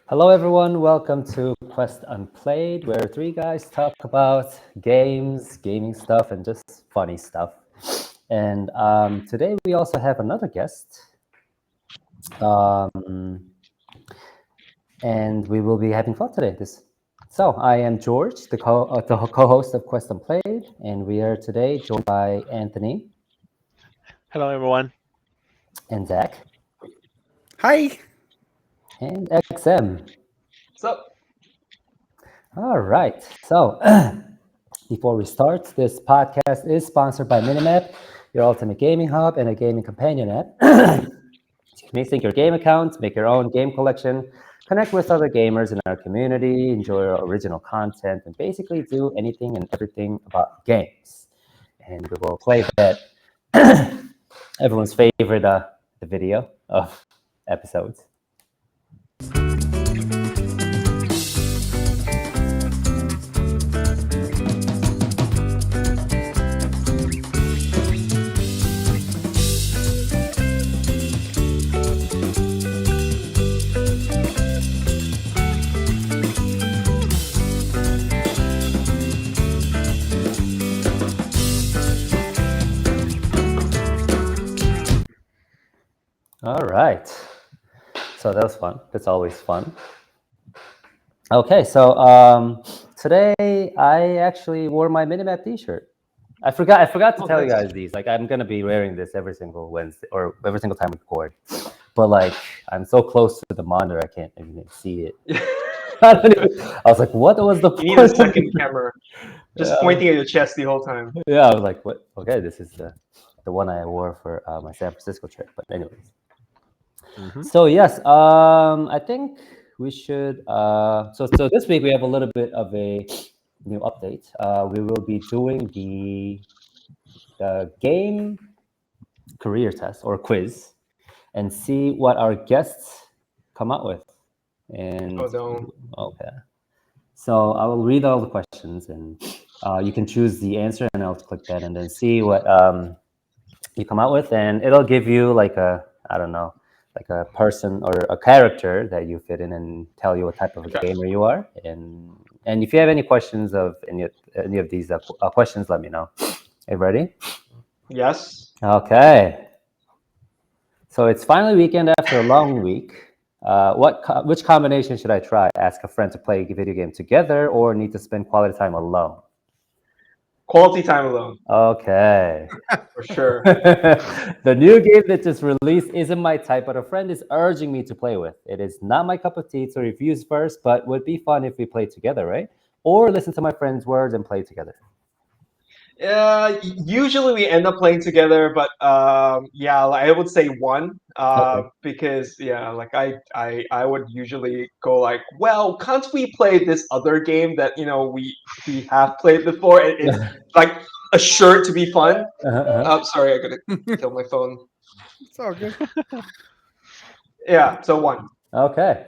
Hello, everyone. Welcome to Quest Unplayed, where three guys talk about games, gaming stuff, and just funny stuff. And today we also have another guest. And we will be having fun today. So I am George, the co-host of Quest Unplayed, and we are today joined by Anthony Hello, everyone. and Zach Hi. and XM. What's up? All right. So before we start, this podcast is sponsored by Minimap, your ultimate gaming hub and a gaming companion app. Excuse me, sync your game accounts, make your own game collection, connect with other gamers in our community, enjoy our original content, and basically do anything and everything about games. And we will play that everyone's favorite the video of episodes. All right. So that was fun. That's always fun. Okay, so today I actually wore my Minimap T-shirt. I forgot to tell you guys these. Like, I'm gonna be wearing this every single Wednesday or every single time we record. But like, I'm so close to the monitor, I can't even see it. I was like, what was the point? You need a second camera. Just pointing at your chest the whole time. Yeah, I was like, what? Okay, this is the one I wore for my San Francisco trip. But anyways. So yes, I think we should. So this week we have a little bit of a new update. We will be doing the game career test or quiz, and see what our guests come out with. And okay, so I will read all the questions, and you can choose the answer, and I'll click that, and then see what you come out with, and it'll give you like a like a person or a character that you fit in and tell you what type of a gamer you are. And if you have any questions of any of these questions, let me know. Are you ready? Yes. Okay. So it's finally weekend after a long week. Which combination should I try? Ask a friend to play a video game together or need to spend quality time alone? Quality time alone. Okay. For sure. The new game that just released isn't my type, but a friend is urging me to play with. It is not my cup of tea, so reviews first, but would be fun if we played together, right? Or listen to my friend's words and play together. Usually we end up playing together, but yeah, like, I would say one. Okay. Because yeah, like I would usually go like, well, can't we play this other game that we have played before? It's like assured to be fun. Sorry, I gotta kill my phone. It's all good. Yeah, so one. Okay.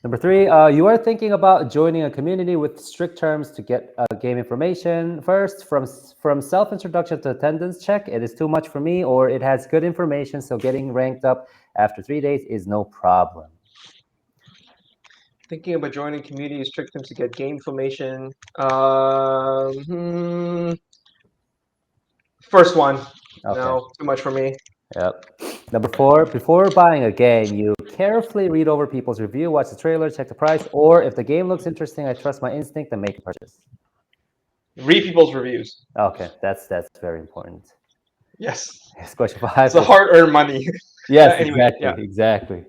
Number 3, you are thinking about joining a community with strict terms to get game information. First, from self-introduction to attendance check, it is too much for me, or it has good information, so getting ranked up after 3 days is no problem. Thinking about joining community is trick them to get game information. First one. Okay. No, too much for me. Yep. Number 4, before buying a game, you carefully read over people's review, watch the trailer, check the price, or if the game looks interesting, I trust my instinct and make a purchase. Read people's reviews. Okay, that's very important. Yes. Yes, question 5. It's a hard-earned money. Yes, Anyway, exactly.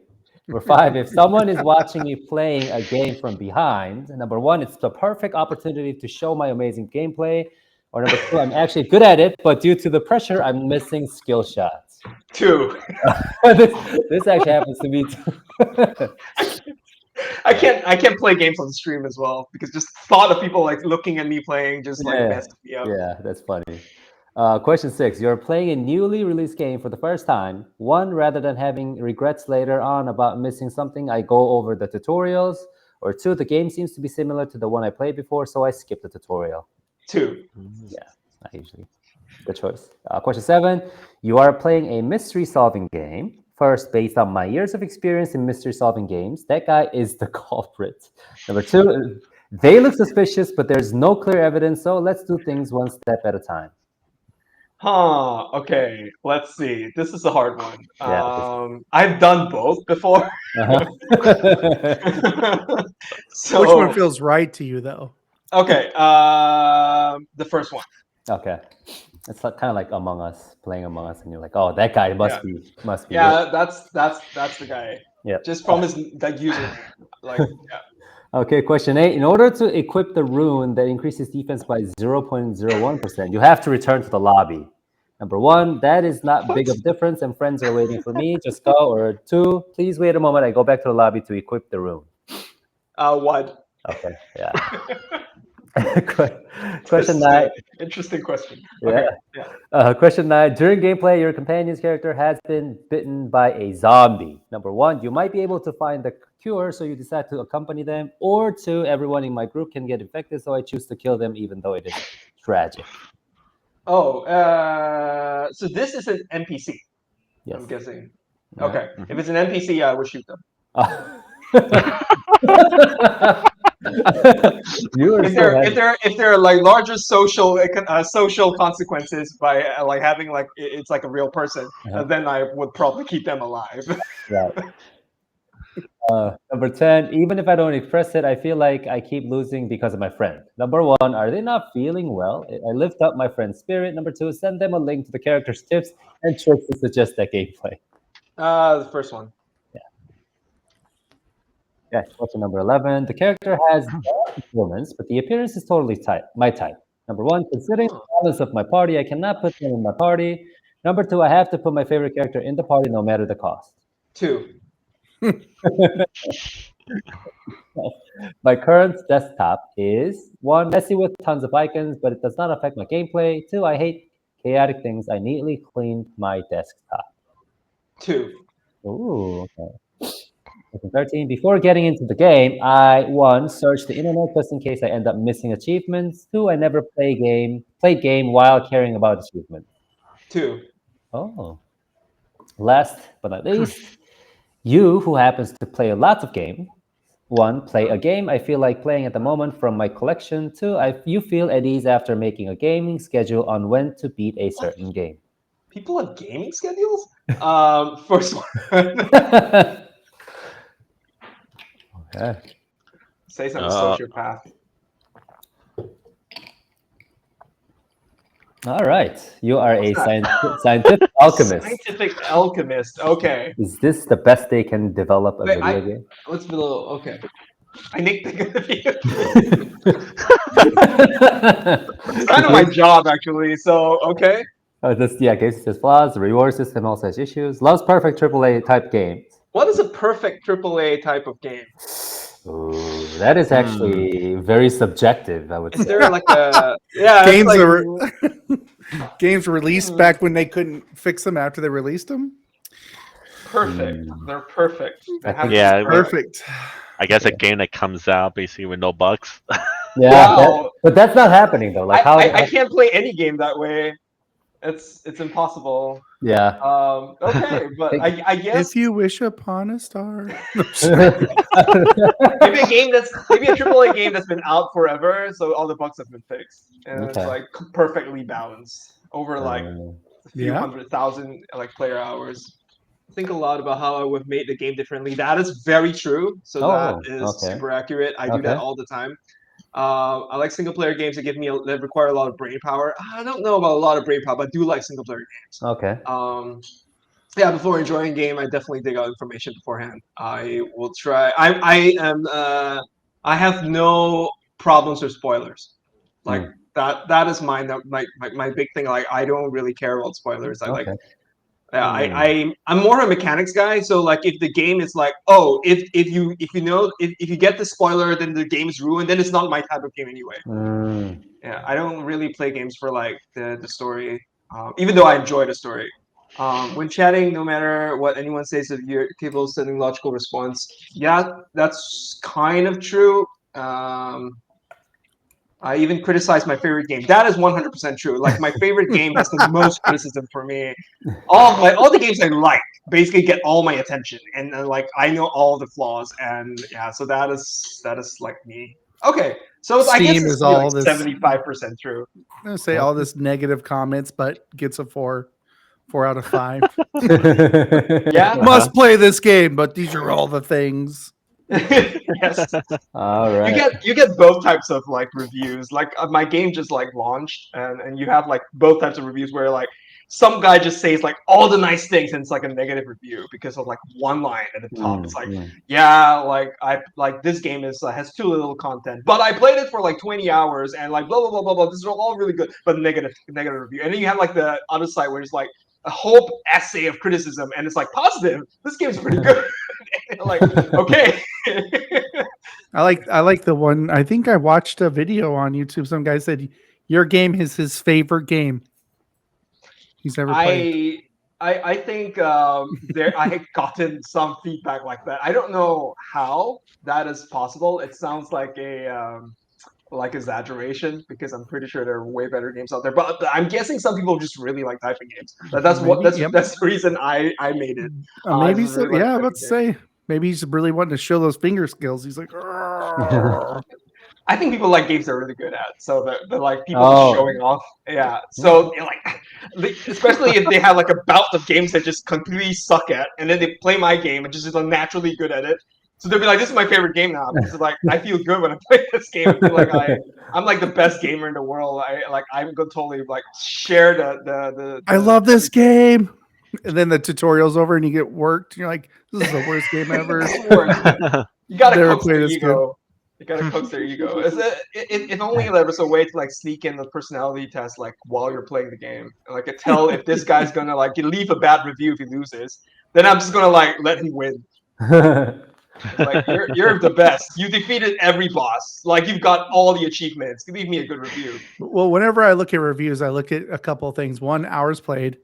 Number 5, if someone is watching me playing a game from behind, number 1, it's the perfect opportunity to show my amazing gameplay. Or number 2, I'm actually good at it, but due to the pressure, I'm missing skill shots. 2. this actually happens to me too. I can't play games on stream as well because just thought of people like looking at me playing just like messes me up. Yeah, that's funny. Question 6, you're playing a newly released game for the first time. 1, rather than having regrets later on about missing something, I go over the tutorials. Or 2, the game seems to be similar to the one I played before, so I skip the tutorial. 2. Yeah, not usually. Good choice. Question 7, you are playing a mystery solving game. First, based on my years of experience in mystery solving games, that guy is the culprit. Number two, they look suspicious, but there's no clear evidence, so let's do things one step at a time. Okay, let's see. This is a hard one. Yeah. I've done both before. Uh-huh. So, Which one feels right to you, though? okay, the first one. Okay. It's like, kind of like Among Us, playing Among Us, and you're like, oh, that guy must be. Yeah, that's the guy. Yeah. Just from his username. Like, yeah. Okay, question 8. In order to equip the rune that increases defense by 0.01%, you have to return to the lobby. Number 1, that is not big of a difference, and friends are waiting for me. Just go. Or 2, please wait a moment. I go back to the lobby to equip the rune. 1. Okay, yeah. Question 9. Interesting question. Yeah. Okay. Yeah. Question 9. During gameplay, your companion's character has been bitten by a zombie. Number 1, you might be able to find the cure, so you decide to accompany them. Or 2, everyone in my group can get infected, so I choose to kill them, even though it is tragic. Oh, so this is an NPC. Yes. I'm guessing. Yeah. Okay. If it's an NPC, I would shoot them. If there are like larger social consequences by like having like it's like a real person, then I would probably keep them alive. Right. Number 10, even if I don't express it, I feel like I keep losing because of my friend. Number 1, are they not feeling well? I lift up my friend's spirit. Number 2, send them a link to the character's tips and tricks to suggest that gameplay. The first one. Yeah, question number 11. The character has bad performance, but the appearance is totally my type. Number 1, considering the balance of my party, I cannot put them in my party. Number 2, I have to put my favorite character in the party no matter the cost. 2. My current desktop is 1, messy with tons of icons, but it does not affect my gameplay. 2, I hate chaotic things. I neatly cleaned my desktop. 2. Ooh, okay. Question 13. Before getting into the game, I 1, search the internet just in case I end up missing achievements. 2, I never played game while caring about achievements. 2. Oh. Last but not least, you who happens to play lots of games. 1, play a game I feel like playing at the moment from my collection. 2, you feel at ease after making a gaming schedule on when to beat a certain game. People have gaming schedules? First one. Okay. Say something sociopath. All right. You are a scientific alchemist. Scientific alchemist. Okay. Is this the best they can develop a video game? Let's be a little okay. I nicked the It's kind of my job actually. So okay. Games has flaws. The reward system also has issues. Loves perfect AAA type games. What is a perfect AAA type of game? Ooh, that is actually very subjective, I would say. Is there like a games games released back when they couldn't fix them after they released them? Perfect. They're perfect. Perfect. I guess a game that comes out basically with no bugs. Yeah, Wow. but that's not happening though. Like I can't play any game that way. It's impossible. Yeah. Okay, but I guess if you wish upon a star. maybe a AAA game that's been out forever, so all the bugs have been fixed, and it's like perfectly balanced over like a few 100,000 like player hours. Think a lot about how I would have made the game differently. That is very true. So that is super accurate. I do that all the time. I like single player games that require a lot of brain power. I don't know about a lot of brain power, but I do like single player games. Okay. Before enjoying a game, I definitely dig out information beforehand. I will try. I have no problems with spoilers. Like that is mine. My big thing. Like I don't really care about spoilers. I'm more a mechanics guy. So like if the game is like, oh, if you get the spoiler, then the game is ruined. Then it's not my type of game anyway. Yeah, I don't really play games for like the story, even though I enjoy the story. When chatting, no matter what anyone says, if you're capable of sending logical response, yeah, that's kind of true. I even criticized my favorite game. That is 100% true. Like my favorite game has the most criticism for me. All the games I like basically get all my attention, and like I know all the flaws, and yeah, so that is like me. Okay, so I guess Steam it's is only like all this. 75% true. I'm gonna say all this negative comments, but gets a 4 out of 5. Yeah. Must play this game, but these are all the things. Yes. All right. You get both types of like reviews. Like my game just like launched, and you have like both types of reviews where like some guy just says like all the nice things and it's like a negative review because of like one line at the top. It's like, yeah, like I like this game is has too little content, but I played it for like 20 hours and like blah blah blah blah blah. This is all really good, but negative review. And then you have like the other side where it's like a whole essay of criticism and it's like positive. This game's pretty good. Like, okay. I like the one. I think I watched a video on YouTube. Some guy said your game is his favorite game he's ever played. I think there I had gotten some feedback like that. I don't know how that is possible. It sounds like a like exaggeration because I'm pretty sure there are way better games out there. But I'm guessing some people just really like typing games. That's the reason I made it. Maybe just so. really like Yeah, typing let's games. say maybe he's really wanting to show those finger skills. He's like, I think people like games they're really good at, so they're like people Oh. showing off. Yeah, so like, especially if they have like a bout of games that just completely suck at, and then they play my game and just is naturally good at it. So they'll be like, "This is my favorite game now." Because like I feel good when I play this game. I feel like I'm like the best gamer in the world. I'm gonna totally like share the I love this game. And then the tutorial's over and you get worked. You're like, this is the worst game ever. You gotta Never coax their played this ego. You gotta coax their ego. If only there was a way to like sneak in the personality test like while you're playing the game. Like I tell if this guy's gonna like leave a bad review if he loses, then I'm just gonna like let him win. Like you're the best. You defeated every boss. Like you've got all the achievements. Leave me a good review. Well, whenever I look at reviews, I look at a couple of things. One, hours played.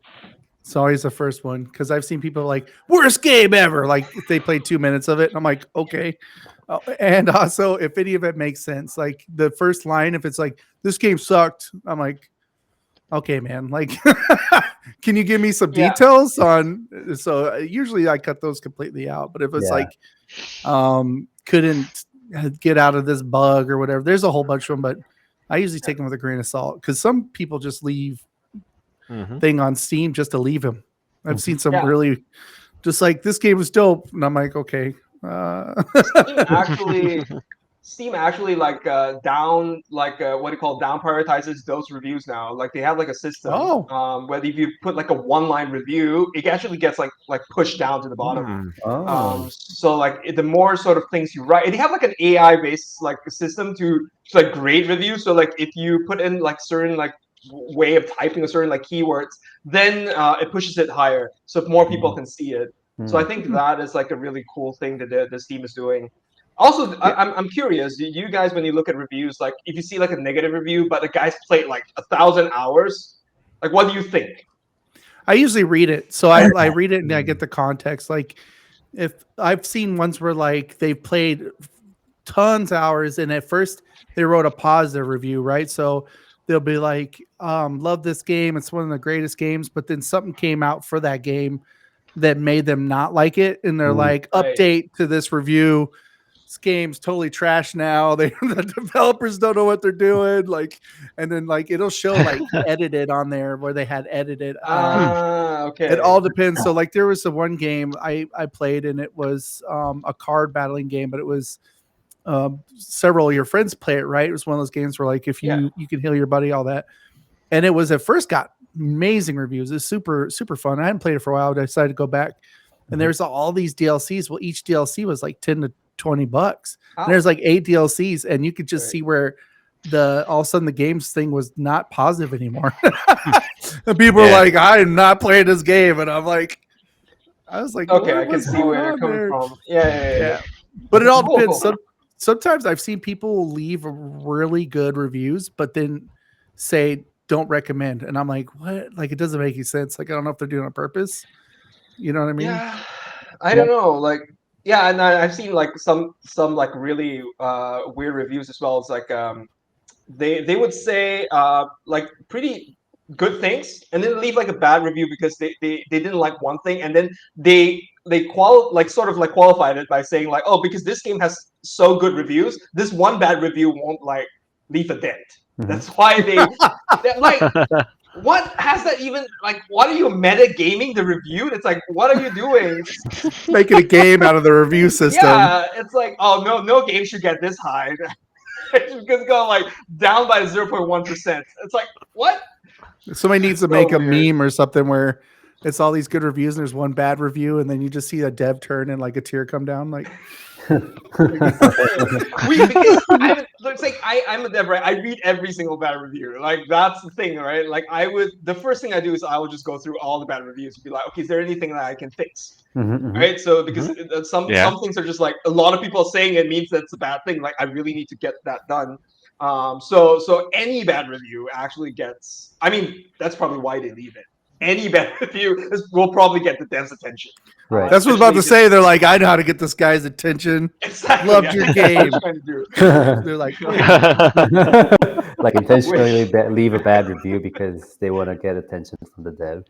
It's always the first one because I've seen people like worst game ever. Like if they played 2 minutes of it, and I'm like, okay. And also, if any of it makes sense, like the first line, if it's like this game sucked, I'm like, okay, man. Like, can you give me some details on? So usually I cut those completely out. But if it's like, couldn't get out of this bug or whatever, there's a whole bunch of them. But I usually take them with a grain of salt because some people just leave thing on Steam just to leave him. I've seen some really just like this game was dope, and I'm like, okay. Steam actually like down like what do you call down prioritizes those reviews now. Like they have like a system where if you put like a one-line review, it actually gets like pushed down to the bottom. So like the more sort of things you write, they have like an AI based like system to like grade reviews. So like if you put in like certain like way of typing a certain like keywords, then it pushes it higher so more people can see it. So I think that is like a really cool thing that this team is doing. Also, I'm curious. Do you guys, when you look at reviews, like if you see like a negative review, but the guy's played like 1,000 hours, like what do you think? I usually read it, so I read it and I get the context. Like if I've seen ones where like they've played tons of hours, and at first they wrote a positive review, right? So they'll be like, "Love this game. It's one of the greatest games," but then something came out for that game that made them not like it, and they're like, "Update to this review. This game's totally trash now. The developers don't know what they're doing." Like, and then like it'll show like edited on there where they had edited. Okay. It all depends. So like there was the one game I played, and it was a card battling game, but it was several of your friends play it, right? It was one of those games where like if you can heal your buddy, all that. And it was at first got amazing reviews. It's super, super fun. I hadn't played it for a while. I decided to go back. And there's all these DLCs. Well, each DLC was like $10 to $20. And there's like 8 DLCs, and you could just see where all of a sudden the games thing was not positive anymore. And people were like, "I am not playing this game," and I was like, okay, I can see where you're coming from. Yeah. But it all depends. Sometimes I've seen people leave really good reviews, but then say don't recommend, and I'm like, what? Like it doesn't make any sense. Like I don't know if they're doing it on purpose. You know what I mean? Yeah, I don't know. Like, yeah, and I've seen like some like really weird reviews as well. It's like they would say like pretty good things, and then leave like a bad review because they didn't like one thing, and then sort of like qualified it by saying like, oh, because this game has so good reviews, this one bad review won't like leave a dent. That's why they're like, what has that even like? What are you meta gaming the review? It's like, what are you doing? Making a game out of the review system. Yeah, it's like, oh no game should get this high. It should go like down by 0.1%. It's like, what? Somebody needs to So make a weird. meme or something where it's all these good reviews and there's one bad review, and then you just see a dev turn and like a tear come down. Like, Because it's like I'm a dev, right? I read every single bad review. Like that's the thing, right? Like the first thing I do is I will just go through all the bad reviews and be like, okay, is there anything that I can fix? Right? So because some things are just like a lot of people saying it means that's a bad thing. Like I really need to get that done. So any bad review actually gets. I mean, that's probably why they leave it. Any bad review will probably get the dev's attention. Right. that's what I was about to say. They're like, I know how to get this guy's attention. Exactly. Loved your game. That's what I'm trying to do. They're like, Like intentionally leave a bad review because they want to get attention from the dev.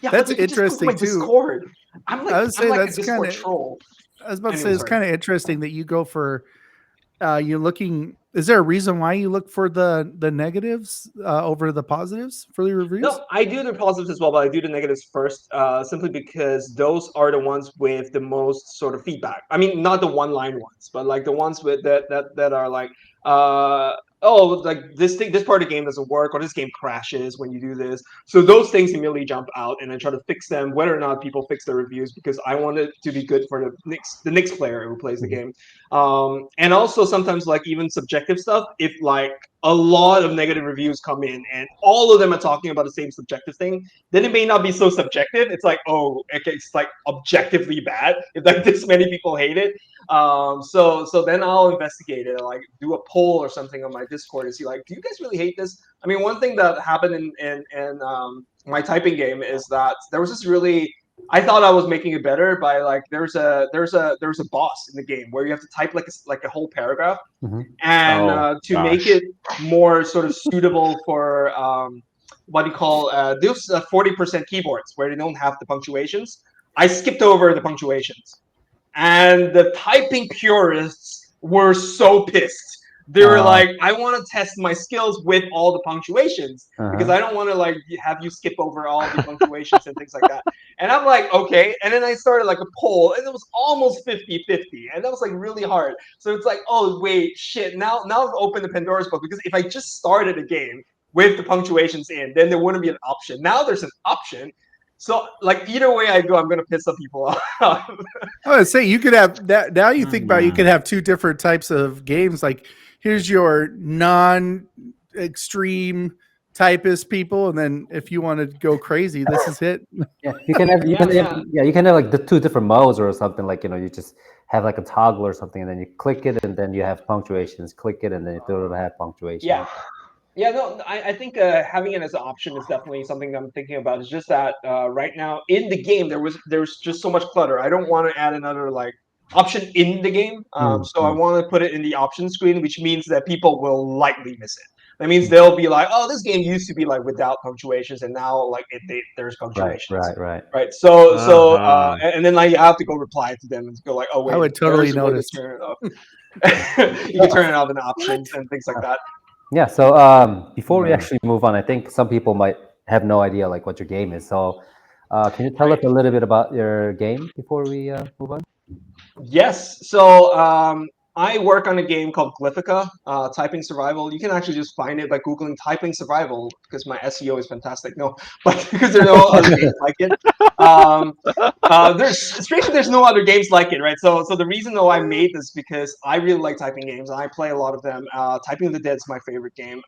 Yeah, That's but they could just go to interesting, my too. Discord. I'm like, I would say a that's Discord kinda- troll. I was about to say Anyway, it's kind of interesting that you go for you're looking. Is there a reason why you look for the negatives over the positives for your reviews? No, I do the positives as well, but I do the negatives first, simply because those are the ones with the most sort of feedback. I mean, not the one-line ones, but like the ones with that are like, oh, like this part of the game doesn't work, or this game crashes when you do this. So those things immediately jump out, and I try to fix them, whether or not people fix their reviews, because I want it to be good for the next player who plays the game. And also sometimes like even subjective stuff, if like a lot of negative reviews come in and all of them are talking about the same subjective thing, then it may not be so subjective. It's like, oh, okay, it's like objectively bad if like this many people hate it. So then I'll investigate it, like do a poll or something on my Discord and see like, do you guys really hate this? I mean, one thing that happened in my typing game is that there was this really, I thought I was making it better by like there's a boss in the game where you have to type like a whole paragraph, and to make it more sort of suitable for what do you call those 40% keyboards where they don't have the punctuations. I skipped over the punctuations, and the typing purists were so pissed. They were like, I want to test my skills with all the punctuations because I don't want to like have you skip over all the punctuations and things like that. And I'm like, okay. And then I started like a poll, and it was almost 50-50. And that was like really hard. So it's like, oh, wait, shit. Now I've opened the Pandora's box, because if I just started a game with the punctuations in, then there wouldn't be an option. Now there's an option. So like either way I go, I'm gonna piss some people off. I would say you could have that. Now you think about it, you could have two different types of games. Like here's your non-extreme typist people, and then if you want to go crazy, this is it. Yeah, you can have you can have like the two different modes or something. Like you just have like a toggle or something, and then you click it, and then you have punctuations. Click it, and then you don't have punctuation. Yeah, no, I think having it as an option is definitely something that I'm thinking about. It's just that right now in the game there's just so much clutter. I don't want to add another like option in the game. So I want to put it in the option screen, which means that people will likely miss it. That means they'll be like, oh, this game used to be like without punctuations, and now like there's punctuations. Right. So and then like you have to go reply to them and go like, oh wait, I would totally there's a way to notice. turn it off. You can turn it off in options and things like that. Yeah. So before we actually move on, I think some people might have no idea like what your game is. So can you tell us a little bit about your game before we move on? Yes. So I work on a game called Glyphica, typing survival. You can actually just find it by Googling typing survival, because my SEO is fantastic. No, but because there are no other games like it. There's no other games like it, right? So the reason though I made this because I really like typing games, and I play a lot of them. Typing of the Dead is my favorite game.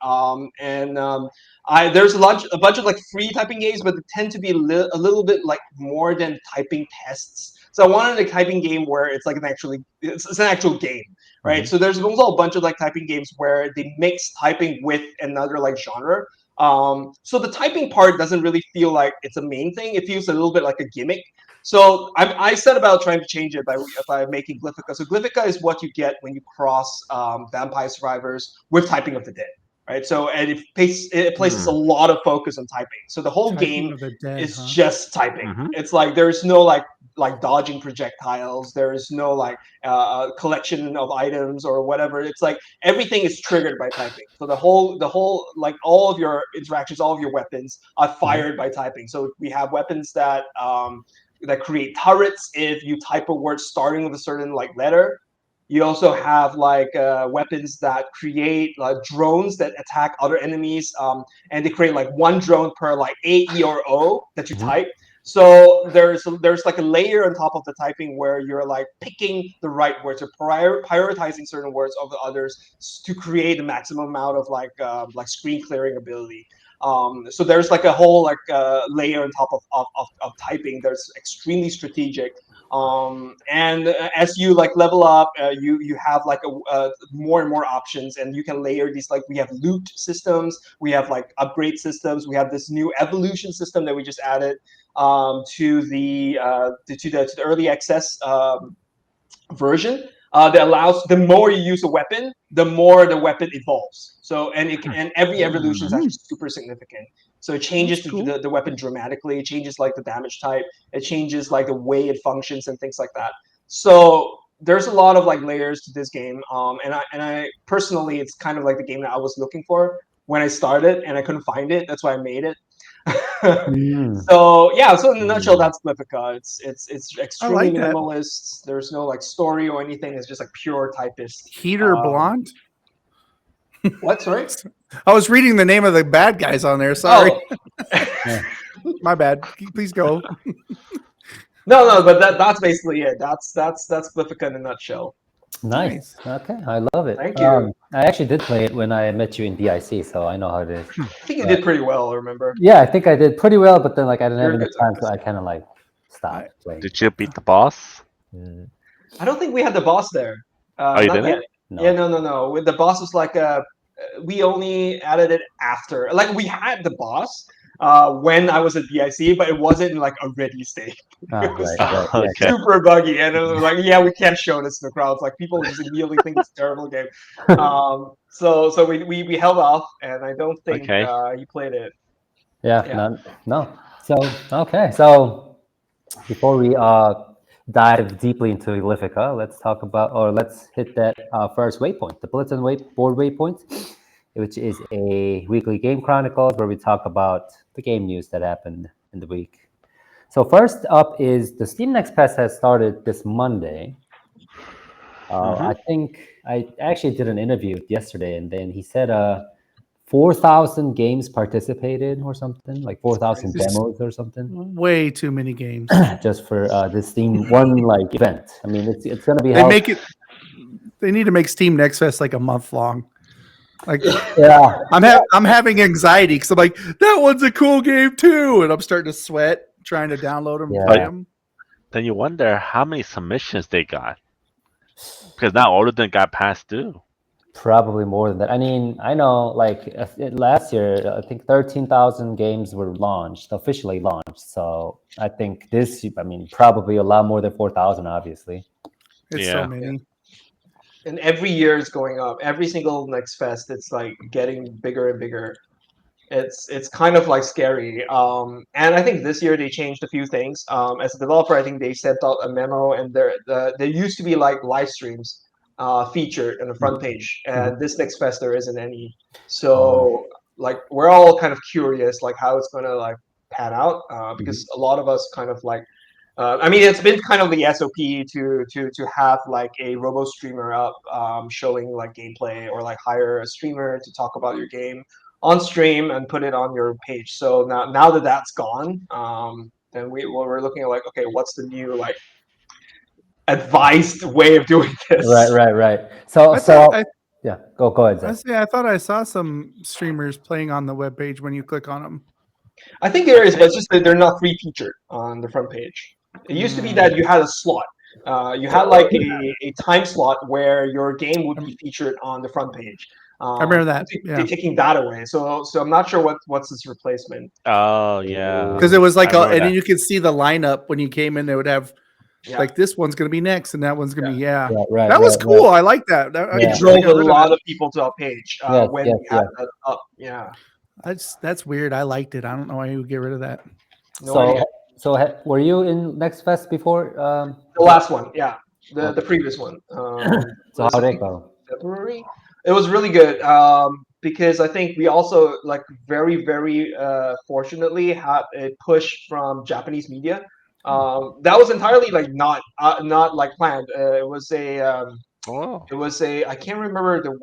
There's a bunch of like free typing games, but they tend to be a little bit like more than typing tests. So I wanted a typing game where it's like it's an actual game, right? So there's also a bunch of like typing games where they mix typing with another like genre. So the typing part doesn't really feel like it's a main thing. It feels a little bit like a gimmick. So I set about trying to change it by making Glyphica. So Glyphica is what you get when you cross Vampire Survivors with Typing of the Dead. right? So and it places a lot of focus on typing. So the whole Typing game of the dead, is huh? just typing. It's like there's no like dodging projectiles. There is no like collection of items or whatever. It's like everything is triggered by typing. So the whole like all of your interactions, all of your weapons are fired by typing. So we have weapons that create turrets if you type a word starting with a certain like letter. You also have like weapons that create drones that attack other enemies, and they create like one drone per like A, E, or O that you type. So there's like a layer on top of the typing where you're like picking the right words or prioritizing certain words over others to create the maximum amount of like screen clearing ability. So there's like a whole like layer on top of typing that's extremely strategic. And as you like level up, you have like more and more options, and you can layer these. Like we have loot systems, we have like upgrade systems, we have this new evolution system that we just added to the early access version that allows the more you use a weapon, the more the weapon evolves. So and every evolution is actually super significant. So it changes the weapon dramatically. It changes like the damage type. It changes like the way it functions and things like that. So there's a lot of like layers to this game. And I personally, it's kind of like the game that I was looking for when I started, and I couldn't find it. That's why I made it. So yeah, so in a nutshell, that's Glyphica. It's I extremely like that. minimalist. There's no like story or anything. It's just like pure typist. Heater Blonde. What? Sorry. I was reading the name of the bad guys on there. Sorry, Oh. my bad. Please go. No, but that's basically it. That's Glyphica in a nutshell. Nice. Okay, I love it. Thank you. I actually did play it when I met you in DIC, so I know how it is. I think you did pretty well. I remember. Yeah, I think I did pretty well, but then like I didn't have You're enough good, time, so I kind of like stopped playing. Did you beat the boss? I don't think we had the boss there. Oh, you not didn't? yet. No. Yeah, no. With the boss was like we only added it after. Like we had the boss when I was at BIC, but it wasn't in like a ready state. It was Right. Okay. super buggy, and it was like, yeah, we can't show this to the crowd. It's like people just immediately think it's a terrible game. So we held off, and I don't think he played it. Yeah. No. So okay. So before we dive deeply into Glyphica, let's talk about, or let's hit that first waypoint, the bulletin board waypoint, which is a weekly game chronicles where we talk about the game news that happened in the week. So first up is the Steam Next Fest has started this Monday. I think I actually did an interview yesterday, and then he said 4,000 games participated or something, like 4,000 demos or something. Way too many games. Just for this Steam one like event. I mean, it's gonna be. They need to make Steam Next Fest like a month long. Like, yeah, I'm having anxiety because I'm like, that one's a cool game too, and I'm starting to sweat trying to download them. And play them. Then you wonder how many submissions they got, because not all of them got passed due. Probably more than that. I mean, I know like last year, I think 13,000 games were officially launched. So I think probably a lot more than 4,000, obviously. It's so many. And every year is going up. Every single Next Fest, it's like getting bigger and bigger. It's kind of like scary. And I think this year they changed a few things. As a developer, I think they sent out a memo, and there used to be like live streams featured in the front page, and this Next Fest there isn't any. So like we're all kind of curious like how it's gonna like pan out because a lot of us kind of like. I mean, it's been kind of the SOP to have like a robo streamer up showing like gameplay, or like hire a streamer to talk about your game on stream and put it on your page. So now that that's gone, then we're looking at like, okay, what's the new like advised way of doing this? Right. So yeah, go ahead, Zach. I thought I saw some streamers playing on the webpage when you click on them. I think there is, but it's just that they're not pre-featured on the front page. It used to be that you had a slot. You had like a time slot where your game would be featured on the front page. I remember that. They're taking that away. So I'm not sure what's its replacement. Oh yeah, because it was like, and that. then you could see the lineup when you came in. They would have Yeah. Like this one's gonna be next, and that one's gonna be Right. That was cool. I like that. I It wish drove they got a rid of lot that. of people to our page Yes, when yes, we had that up. Yeah. That's weird. I liked it. I don't know why you would get rid of that. No idea. Were you in Next Fest before? The last one, yeah, the Okay. previous one. So Was how I did it think go? February. It was really good because I think we also like very fortunately had a push from Japanese media. That was entirely like not like planned. Oh. It was a I can't remember the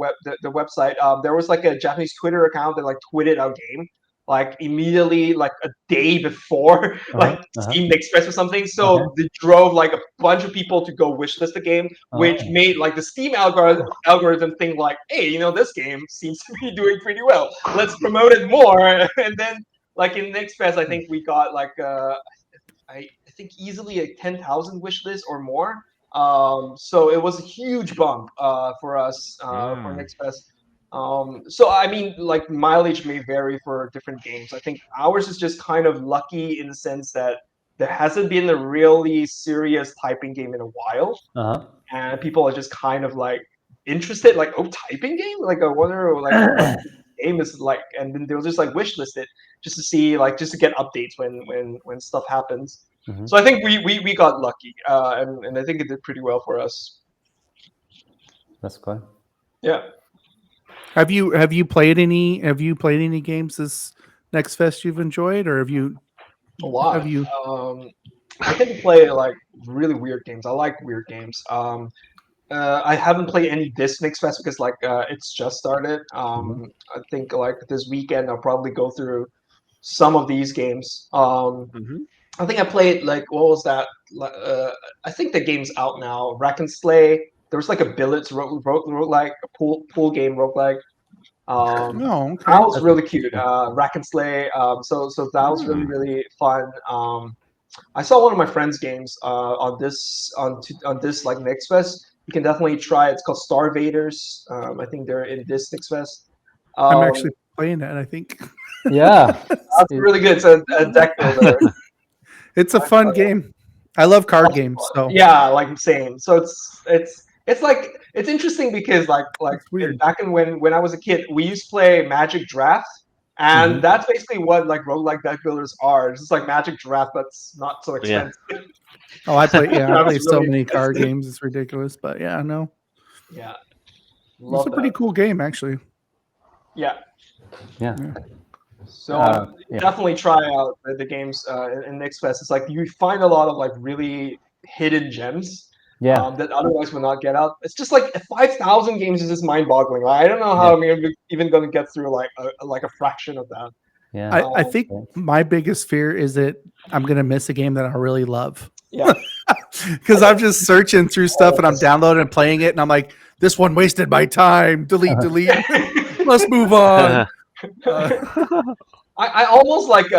website. There was like a Japanese Twitter account that like tweeted our game like immediately like a day before like Steam Express or something. So they drove like a bunch of people to go wishlist the game, which made like the Steam algorithm think like, hey, you know, this game seems to be doing pretty well. Let's promote it more. And then like in Next Fest, I think we got like I think easily a 10,000 wish list or more. So it was a huge bump for us for Next Fest. So I mean, like mileage may vary for different games. I think ours is just kind of lucky in the sense that there hasn't been a really serious typing game in a while, and people are just kind of like interested, like, oh, typing game? Like I wonder like what game is like, and then they'll just like wish list it just to see like just to get updates when stuff happens. So I think we got lucky, and I think it did pretty well for us. That's good. Yeah. Have you played any games this Next Fest you've enjoyed, or have you A lot. Have you? I tend to play like really weird games. I like weird games. I haven't played any this Next Fest because like it's just started. I think like this weekend I'll probably go through some of these games. I think I played like what was that? I think the game's out now. Rack and Slay. There was like a billets roguelike, a pool game roguelike. No, okay. That was really cute. Rack and Slay. So that was really fun. I saw one of my friends' games on this like Next Fest. You can definitely try it. It's called Star Vaders. I think they're in this Next Fest. I'm actually playing that. I think. Yeah, That's really good. It's a deck builder. It's a fun game. I love card games. So yeah, like same. So it's like it's interesting because like it's weird. back in when I was a kid, we used to play Magic Draft, and that's basically what like roguelike deck builders are. It's just like Magic Draft, but it's not so expensive. Oh, I play. Yeah, I That play was so really many card expensive. games. It's ridiculous. But yeah, no, Yeah, it's a pretty cool game actually. Yeah. yeah. So definitely try out the games in Next Fest. It's like you find a lot of like really hidden gems that otherwise would not get out. It's just like 5,000 games is just mind-boggling. Like, I don't know how I'm even going to get through like a fraction of that. Yeah, I think my biggest fear is that I'm gonna miss a game that I really love. Yeah, because I'm just searching through stuff and I'm downloading and playing it, and I'm like, this one wasted my time. Delete. Let's move on. I almost like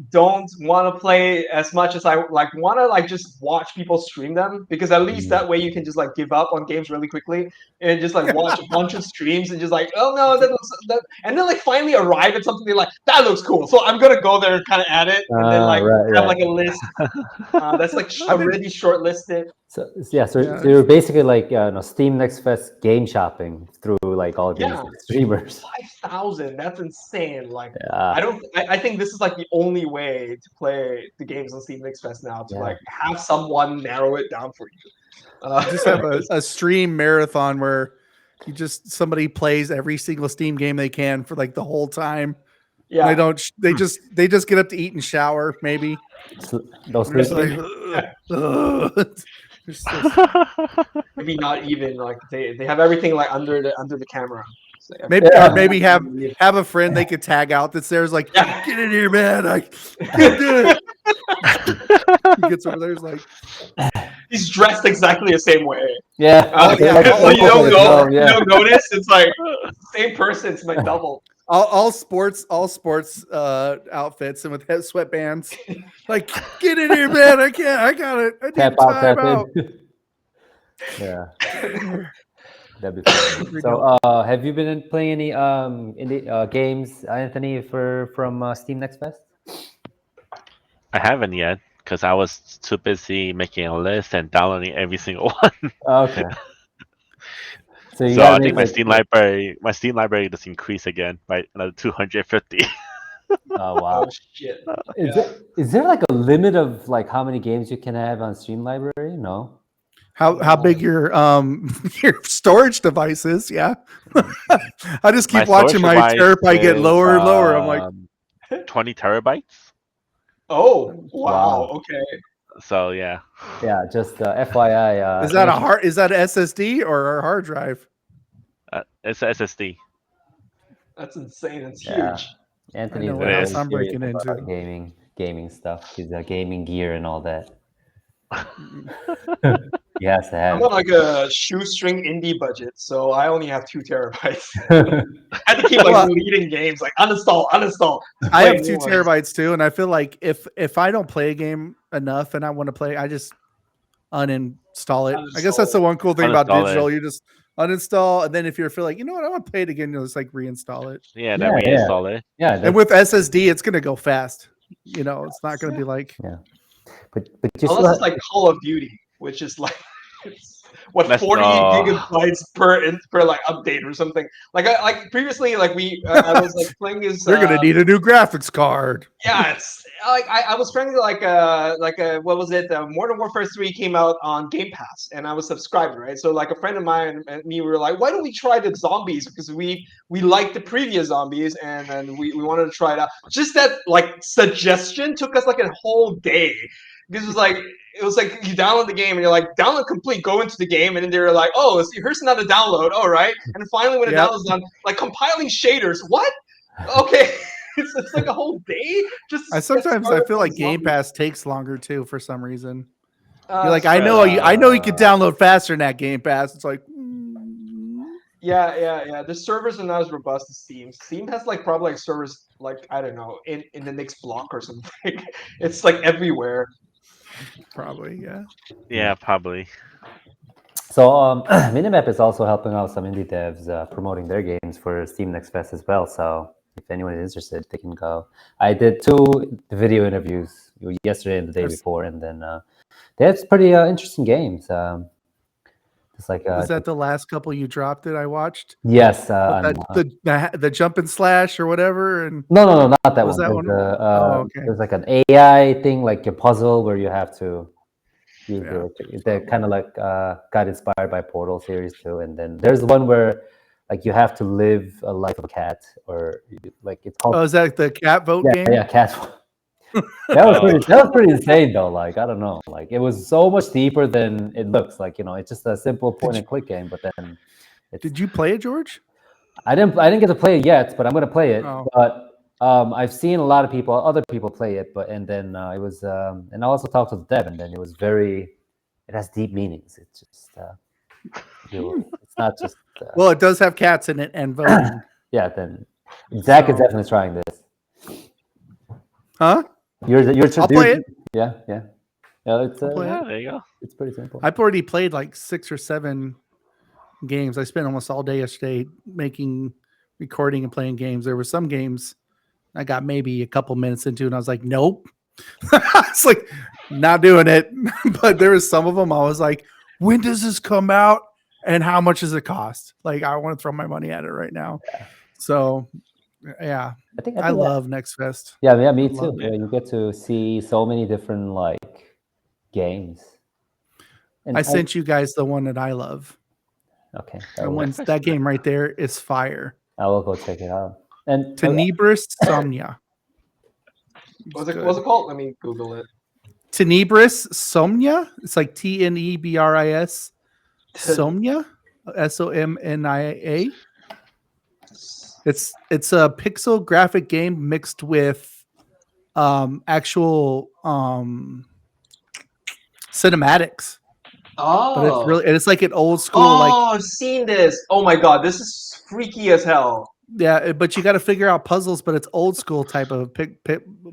don't want to play as much as I like want to like just watch people stream them, because at least that way you can just like give up on games really quickly and just like watch a bunch of streams and just like, oh no, that and then like finally arrive at something like that looks cool, so I'm gonna go there and kind of add it and then like have like a list that's like already shortlisted. So you're basically like Steam Next Fest game shopping through like all these streamers. 5,000, that's insane. Like I think this is like the only way to play the games on Steam Next Fest now, to like have someone narrow it down for you. Just have a stream marathon where somebody plays every single Steam game they can for like the whole time. Yeah, they just get up to eat and shower maybe. Those maybe not even like they have everything like under the camera. So, maybe have a friend they could tag out that's there's like, get in here, man. I can't do it. He gets over there's like, he's dressed exactly the same way. Yeah. You don't know. You don't notice. It's like same person. It's like double. All sports outfits and with sweatbands. Like, get in here, man. I can't. I got it. I need Tap out. Yeah. That'd be fun. So, have you been playing any games, Anthony, from Steam Next Fest? I haven't yet because I was too busy making a list and downloading every single one. Okay. So you So gotta I make think like my Steam library just increased again by another 250. oh wow. Oh shit. Is Yeah. is there like a limit of like how many games you can have on Steam Library? No. How big your your storage device is? Yeah. I just My keep watching storage my device terabyte get is lower and lower. I'm like, 20 terabytes. Oh wow. Wow. Okay. So yeah, Yeah, just FYI. is that a hard? Is that a SSD or a hard drive? it's a SSD. That's insane. It's Yeah, huge. Anthony know is what It very else is. I'm serious breaking about into. gaming stuff. His gaming gear and all that. Mm. He has to I'm have on like a shoestring indie budget, so I only have 2 terabytes. I had to keep like Well, deleting games, like uninstall, uninstall. To I play have new 2 ones. terabytes too, and I feel like if I don't play a game enough and I want to play, I just uninstall it. I guess that's the Uninstall it. one cool thing about Uninstall digital. it. You just uninstall, and then if you feel like, you know what, I want to play it again, you'll just like reinstall it. Yeah, Yeah, then reinstall it. yeah. And with SSD, it's gonna go fast. You know, it's not gonna be like But you still Unless it's have, like Call of Duty, which is like it's, what Let's 40 go. gigabytes per like update or something. Like previously, like I was like playing this. they're gonna need a new graphics card. Yeah, it's like I was trying to like what was it? Modern Warfare 3 came out on Game Pass, and I was subscribed, right? So like a friend of mine and me were like, why don't we try the zombies? Because we liked the previous zombies, and then we wanted to try it out. Just that like suggestion took us like a whole day. Because it was like you download the game and you're like download complete, go into the game, and then they're like, oh, here's another download, all right. And finally when the Yep. download's done, like compiling shaders, what? Okay. It's like a whole day. Just I get sometimes I started feel on like Game zombies. Pass takes longer too for some reason. You're like, It's I know you true. could download faster than that Game Pass. It's like Yeah. The servers are not as robust as Steam. Steam has like probably like servers like I don't know in the next block or something. It's like everywhere. probably, yeah. Yeah, probably. so Minimap is also helping out some indie devs promoting their games for Steam Next Fest as well. So if anyone is interested, they can go. I did 2 video interviews yesterday and the day before, and then they had pretty interesting games. It's like Was that the last couple you dropped that I watched? yes, The jump and slash or whatever? And no, not that Was one. that one? Okay. There's like an AI thing, like a puzzle where you have to use Yeah. they're kind of like got inspired by Portal series too. And then there's one where like you have to live a life of a cat, or like it's called is that the cat vote game? yeah, cat. That was pretty insane though. Like I don't know, like it was so much deeper than it looks. Like it's just a simple point and click game, but then Did you play it, George? I didn't get to play it yet, but I'm gonna play it. Oh. But I've seen a lot of other people play it, but and then it was and I also talked to the dev, and then it was it has deep meanings. It's just it's not just Well, it does have cats in it and voting. yeah. Then Zach is So- definitely trying this. Huh? You're I'll play it. Yeah. It's I'll play Yeah, it. there you go. it's pretty simple. I've already played like 6 or 7 games. I spent almost all day yesterday recording and playing games. There were some games I got maybe a couple minutes into, and I was like, nope. It's like not doing it. But there was some of them I was like, when does this come out and how much does it cost? Like I want to throw my money at it right now. So yeah, I think I love Next Fest. Yeah, me I too. love Yeah, you get to see so many different like games. And I sent you guys the one that I love. okay, And that game right there is fire. I will go check it out. And Tenebris Somnia. What's it called? Let me Google it. Tenebris Somnia. It's like Tenebris Somnia. Somnia. It's a pixel graphic game mixed with actual cinematics. Oh, But it's like an old school I've seen this. Oh my god, this is freaky as hell. Yeah, but you got to figure out puzzles, but it's old school type of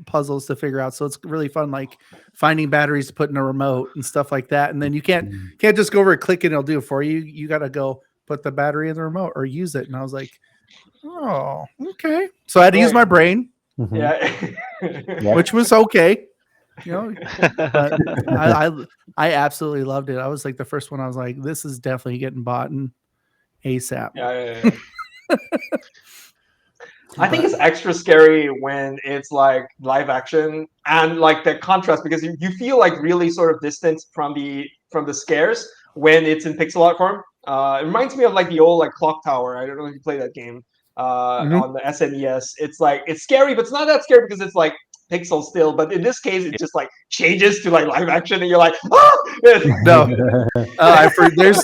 puzzles to figure out. So it's really fun, like finding batteries to put in a remote and stuff like that. And then you can't just go over and click it and it'll do it for you. You got to go put the battery in the remote or use it. And I was like, oh, okay. So I had to use my brain, Mhm. Yeah. Yeah. which was okay. you know. But I absolutely loved it. I was like the first one. I was like, this is definitely getting bought in ASAP. Yeah. I think it's extra scary when it's like live action and like the contrast because you feel like really sort of distant from the scares when it's in pixel art form. It reminds me of like the old like Clock Tower. I don't know if you play that game on the SNES. It's like it's scary, but it's not that scary because it's like pixel still. But in this case, it just like changes to like live action, and you're like, ah! No,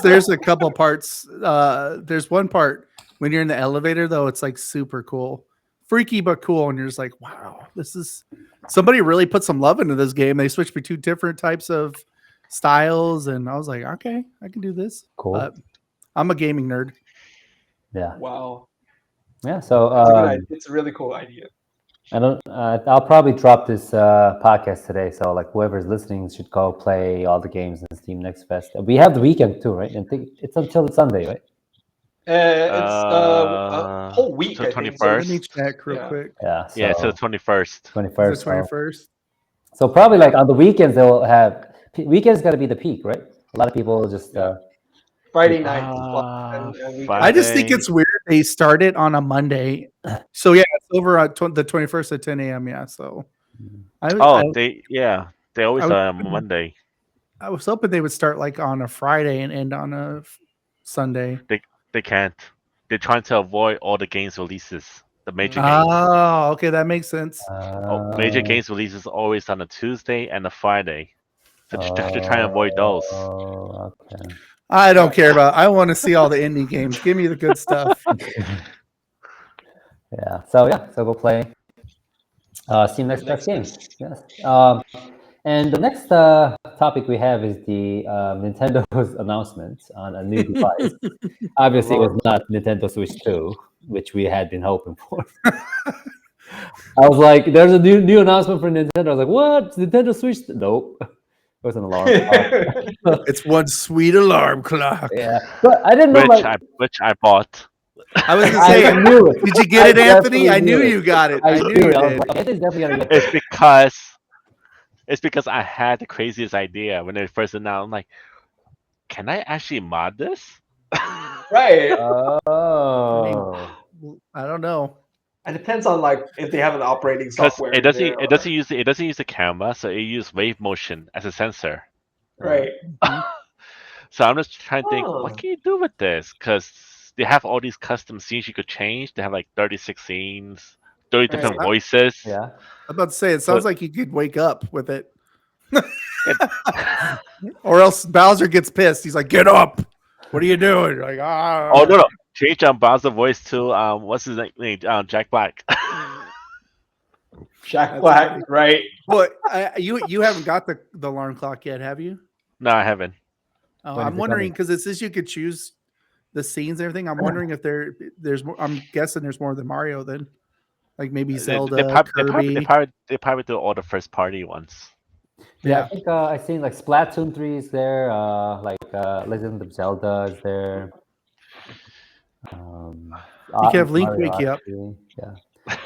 there's a couple parts. There's one part when you're in the elevator though. It's like super cool, freaky but cool, and you're just like, wow, this is somebody really put some love into this game. They switched between two different types of styles, and I was like, okay, I can do this. Cool. But I'm a gaming nerd. Yeah. Wow. Yeah. So It's a good idea. It's a really cool idea. I'll probably drop this podcast today. So like whoever's listening should go play all the games in Steam Next Fest. We have the weekend too, right? And it's until Sunday, right? It's a whole week. So I think. 21st. Let me check real quick. Yeah. So Yeah, it's the 21st. 21st. Is it 21st? So probably like on the weekends they'll have weekends got to be the peak, right? A lot of people just Friday night. and weekend. I just think it's weird they started on a Monday. So yeah, it's over on the 21st at 10 a.m. Yeah, so They always I are on would- Monday. I was hoping they would start like on a Friday and end on a Sunday. They can't. They're trying to avoid all the games releases. The major games. Oh, okay, that makes sense. Major games releases always on a Tuesday and a Friday. So they're trying to avoid those. Oh, okay. I don't care about. I want to see all the indie games. Give me the good stuff. Yeah. So go play Steam Next Fest games. Yes. And the next topic we have is the Nintendo's announcement on a new device. Obviously, it was not Nintendo Switch 2, which we had been hoping for. I was like, "There's a new announcement for Nintendo." I was like, "What? Nintendo Switch?" Nope. It was an alarm clock. It's one sweet alarm clock. Yeah, but I didn't know. Which I bought. I was gonna say, I knew it. did you get it, Anthony? definitely I knew it. you got it. I I knew knew you it. I was did. like, Anthony's definitely gonna get it. It's because I had the craziest idea when they first announced. I'm like, can I actually mod this? Right. Oh. I don't know. It depends on like if they have an operating Because software. it in doesn't there it doesn't use the camera, so it uses wave motion as a sensor. Right. So I'm just trying to think, Oh. what can you do with this? Because they have all these custom scenes you could change. They have like 36 scenes, 30 different Right. voices. Yeah. I'm about to say, it sounds like you could wake up with it. Or else Bowser gets pissed. He's like, "Get up! What are you doing?" You're like, ah. Oh no! Change Bowser voice to what's his name? Jack Black. Jack That's Black, funny. right? Well, you haven't got the alarm clock yet, have you? No, I haven't. Oh, When is I'm it wondering coming? because it says you could choose the scenes and everything. I'm wondering if there's more. I'm guessing there's more than Mario then, like maybe Zelda, Kirby. They probably do all the first party ones. Yeah, Yeah. I think I seen like Splatoon 3 is there, Legend of Zelda is there. You can have Link Mario wake you up. Odyssey, yeah.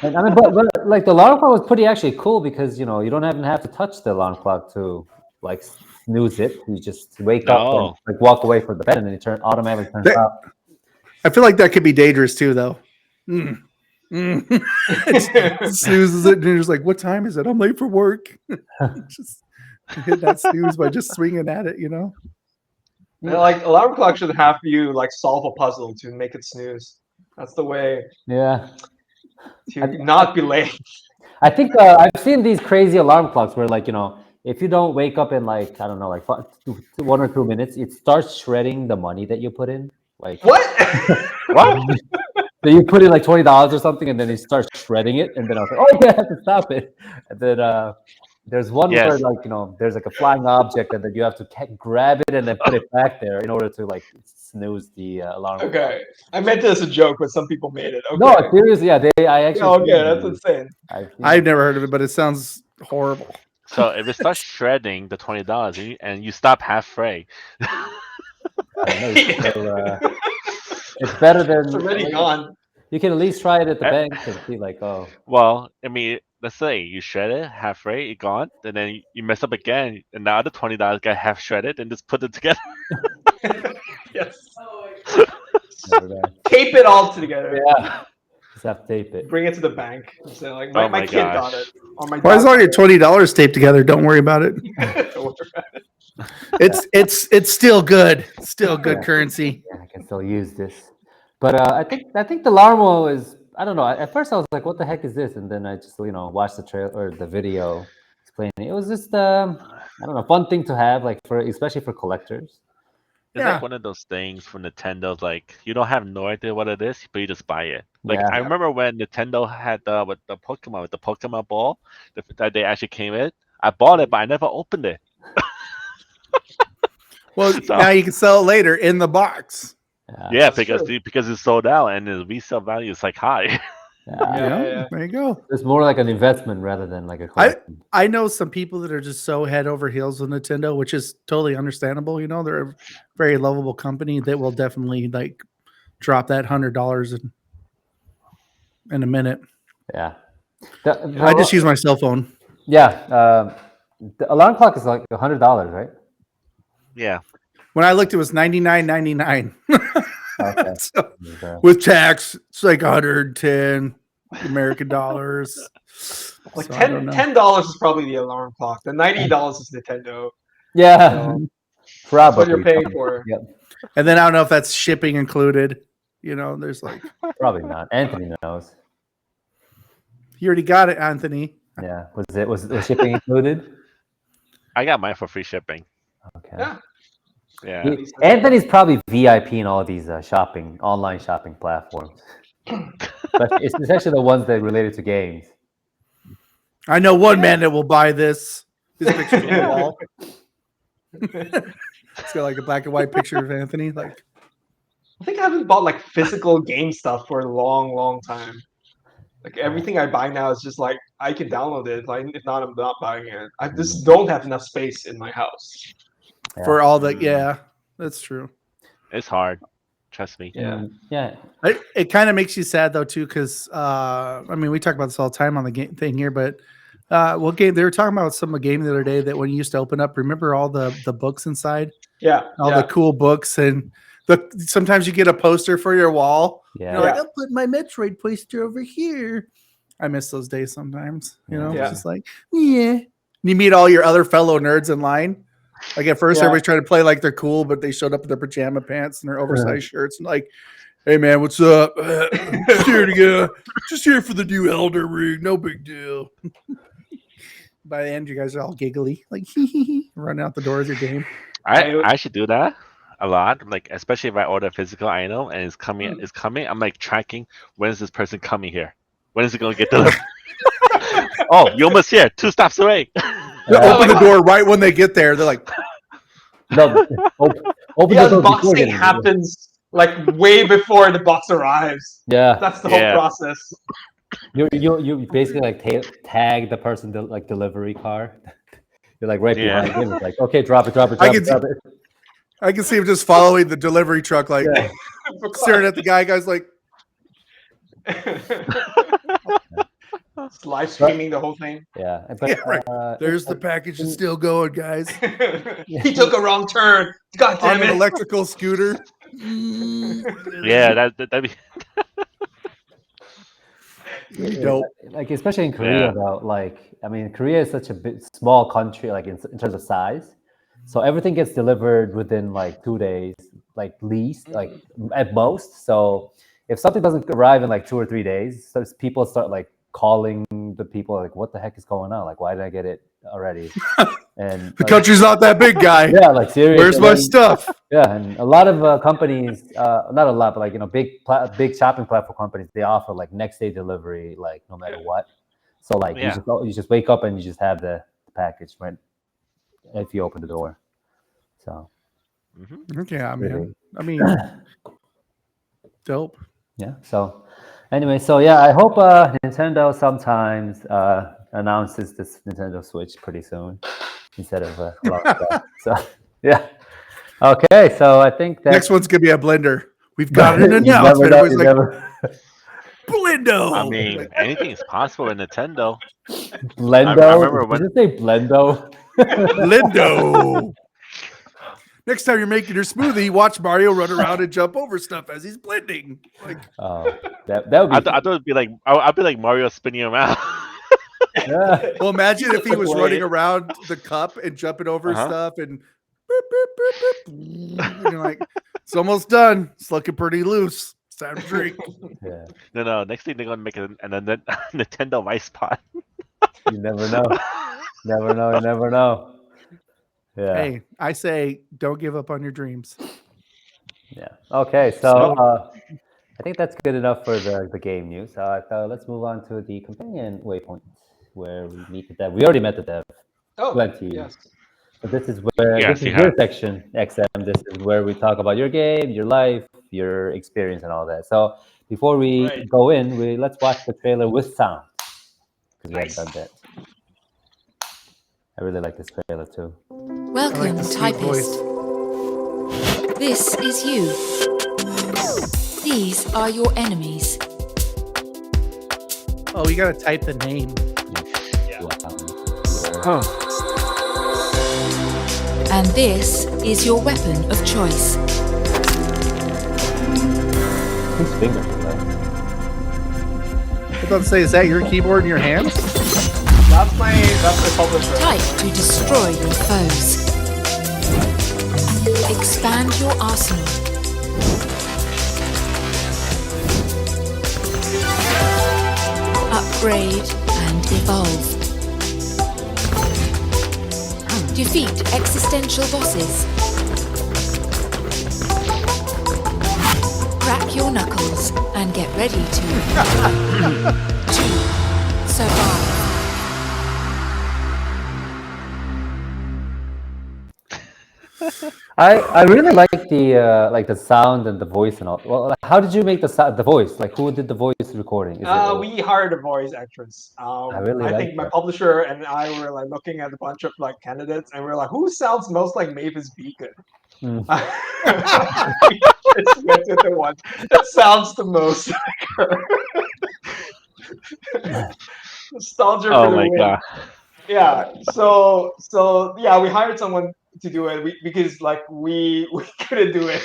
And, I mean, but like the alarm clock was pretty actually cool because you don't even have to touch the alarm clock to like snooze it. You just wake up and No. like walk away from the bed and then it automatically turns off. I feel like that could be dangerous too, though. It snoozes it, and you're just like, "What time is it? I'm late for work." Just hit that snooze by just swinging at it, And, like alarm clock should have you like solve a puzzle to make it snooze. That's the way Yeah. to not be late. I think I've seen these crazy alarm clocks where, like, if you don't wake up in like, I don't know, like 1 or 2 minutes, it starts shredding the money that you put in. Like, What? What? so you put in like $20 or something, and then it starts shredding it. And then I was like, oh, yeah, I have to stop it. And then there's one where, Yes. like, there's like a flying object, and then you have to grab it and then put it back there in order to like snooze the alarm. Okay, I meant it as a joke, but some people made it. Okay. No, seriously, yeah, I actually. Oh, okay, seen that's these. insane. I've never heard of it, but it sounds horrible. So if it starts shredding the $20 and you stop halfway, I don't know, so, it's better than It's already gone. You can at least try it at the bank and see, like, oh, well, I mean, let's say you shred it halfway, it gone, and then you mess up again, and now the $20 got half shredded, and just put it together. Yes. Never mind. Tape it all together. Yeah. Just have to tape it. Bring it to the bank. And say like, Oh my my kid got gosh. it. Or my Why is dad all got your $20 taped together? Don't worry about it. it. Don't worry about it. It's still good. Still good Yeah. currency. Yeah, I can still use this. But I think the Larmo is, I don't know. At first I was like, what the heck is this? And then I just watched the trailer or the video explaining it. It was just I don't know, fun thing to have, like especially for collectors. It's Yeah. like one of those things from Nintendo's like you don't have no idea what it is, but you just buy it. Like Yeah. I remember when Nintendo had with the Pokemon ball that they actually came in. I bought it, but I never opened it. Well, So- now you can sell it later in the box. Yeah, That's true. because it's sold out and the resale value is like high. Yeah. There you go. It's more like an investment rather than like a collection. I know some people that are just so head over heels with Nintendo, which is totally understandable. They're a very lovable company that will definitely like drop that $100 in a minute. Yeah. I just use my cell phone. Yeah. The alarm clock is like $100, right? Yeah. When I looked, it was $99.99. Okay. So, Okay. with tax, it's like 110 American dollars. Like So I don't know. $10 is probably the alarm clock. The $90 is Nintendo. Yeah. So Probably. that's what you're paying for. Yep. And then I don't know if that's shipping included. There's like, Probably not. Anthony knows. you already got it, Anthony. Yeah. Was shipping included? I got mine for free shipping. Okay. Yeah. Yeah. Anthony's probably VIP in all these online shopping platforms. But it's especially the ones that are related to games. I know one man that will buy this. This picture on the wall. It's got like a black and white picture of Anthony. Like, I think I haven't bought like physical game stuff for a long, long time. Like everything I buy now is just like I can download it. Like if not, I'm not buying it. I just don't have enough space in my house. for all the, yeah, that's true. It's hard. Trust me. Yeah. Yeah. It kind of makes you sad though too, because we talk about this all the time on the game thing here, but they were talking about some game the other day that when you used to open up, remember all the books inside, all the cool books, and sometimes you get a poster for your wall. Yeah. Like, I'll put my Metroid poster over here. I miss those days sometimes. It's just like, yeah. You meet all your other fellow nerds in line. Like at first, everybody's trying to play like they're cool, but they showed up in their pajama pants and their oversized shirts and like, hey man, what's up? Just here for the new Elder Ring, no big deal. By the end, you guys are all giggly, like running out the door of your game. I should do that a lot. Like especially if I order a physical item and it's coming. I'm like tracking when is this person coming here? When is it going to get delivered? Oh, you're almost here. 2 stops away. They open the door right when they get there. They're like, no, open The the door before unboxing getting there. happens like way before the box arrives. Yeah. That's the whole process. You basically like tag the person like delivery car. You're like right behind him. It's like, okay, drop it. I can see him just following the delivery truck, like staring at the guy. Guy's like, live streaming the whole thing. Yeah. there's the package is still going, guys. He took a wrong turn. God On damn an it. electrical scooter. Yeah, that'd be. Dope. Like especially in Korea, though. Like Korea is such a small country, like in terms of size. So everything gets delivered within like 2 days, like least, like at most. So if something doesn't arrive in like 2 or 3 days, so people start like calling the people like, what the heck is going on? Like, why did I get it already? And The country's not that big, guy. yeah, like seriously. Where's my stuff? Yeah, and a lot of companies, not a lot, but like big shopping platform companies, they offer like next day delivery, like no matter what. So like you just wake up and you just have the package right if you open the door. So Okay, man. Dope. yeah. So anyway, I hope Nintendo sometimes announces this Nintendo Switch pretty soon instead of a lot of stuff. So yeah. Okay, so I think that Next one's gonna be a blender. We've got an announcement. Blendo. I mean, anything is possible in Nintendo. Blendo. I remember Did when- you say Blendo? Blendo. Next time you're making your smoothie, watch Mario run around and jump over stuff as he's blending. Like, that would be. I thought it'd be like I'd be like Mario spinning him out. Yeah. well, imagine if he was Blade. running around the cup and jumping over stuff and boop, boop, boop, boop, and you're like, it's almost done. It's looking pretty loose. It's time to drink. Yeah. No. Next thing they're gonna make a Nintendo Vice Pod. You never know. Never know. You never know. Yeah. Hey, I say, don't give up on your dreams. Yeah. Okay. So I think that's good enough for the game news. So let's move on to the companion waypoint where we meet the dev. We already met the dev. Oh, Plenty. yes. But this is where Yes, this you is your have. section, XM. This is where we talk about your game, your life, your experience, and all that. So before we Right. go in, let's watch the trailer with sound because we Nice. haven't done that. I really like this trailer too. Welcome, the sweet typist. This is you. These are your enemies. Oh, you got to type the name. Wow. And this is your weapon of choice. Whose fingers are that? I was about to say, is that your keyboard in your hand? That's my publisher. Type to destroy your foes. Expand your arsenal. Upgrade and evolve. Defeat existential bosses. Crack your knuckles and get ready to survive. I really like the sound and the voice and all. Well, how did you make the voice? Like, who did the voice recording? We hired a voice actress. really I like think my that. publisher and I were like looking at a bunch of like candidates, and we are like, who sounds most like Mavis Beacon? Mm. We just went with the one that sounds the most like her. Nostalgia Oh for the my win. god. Yeah. So yeah, we hired someone to do it because like we couldn't do it.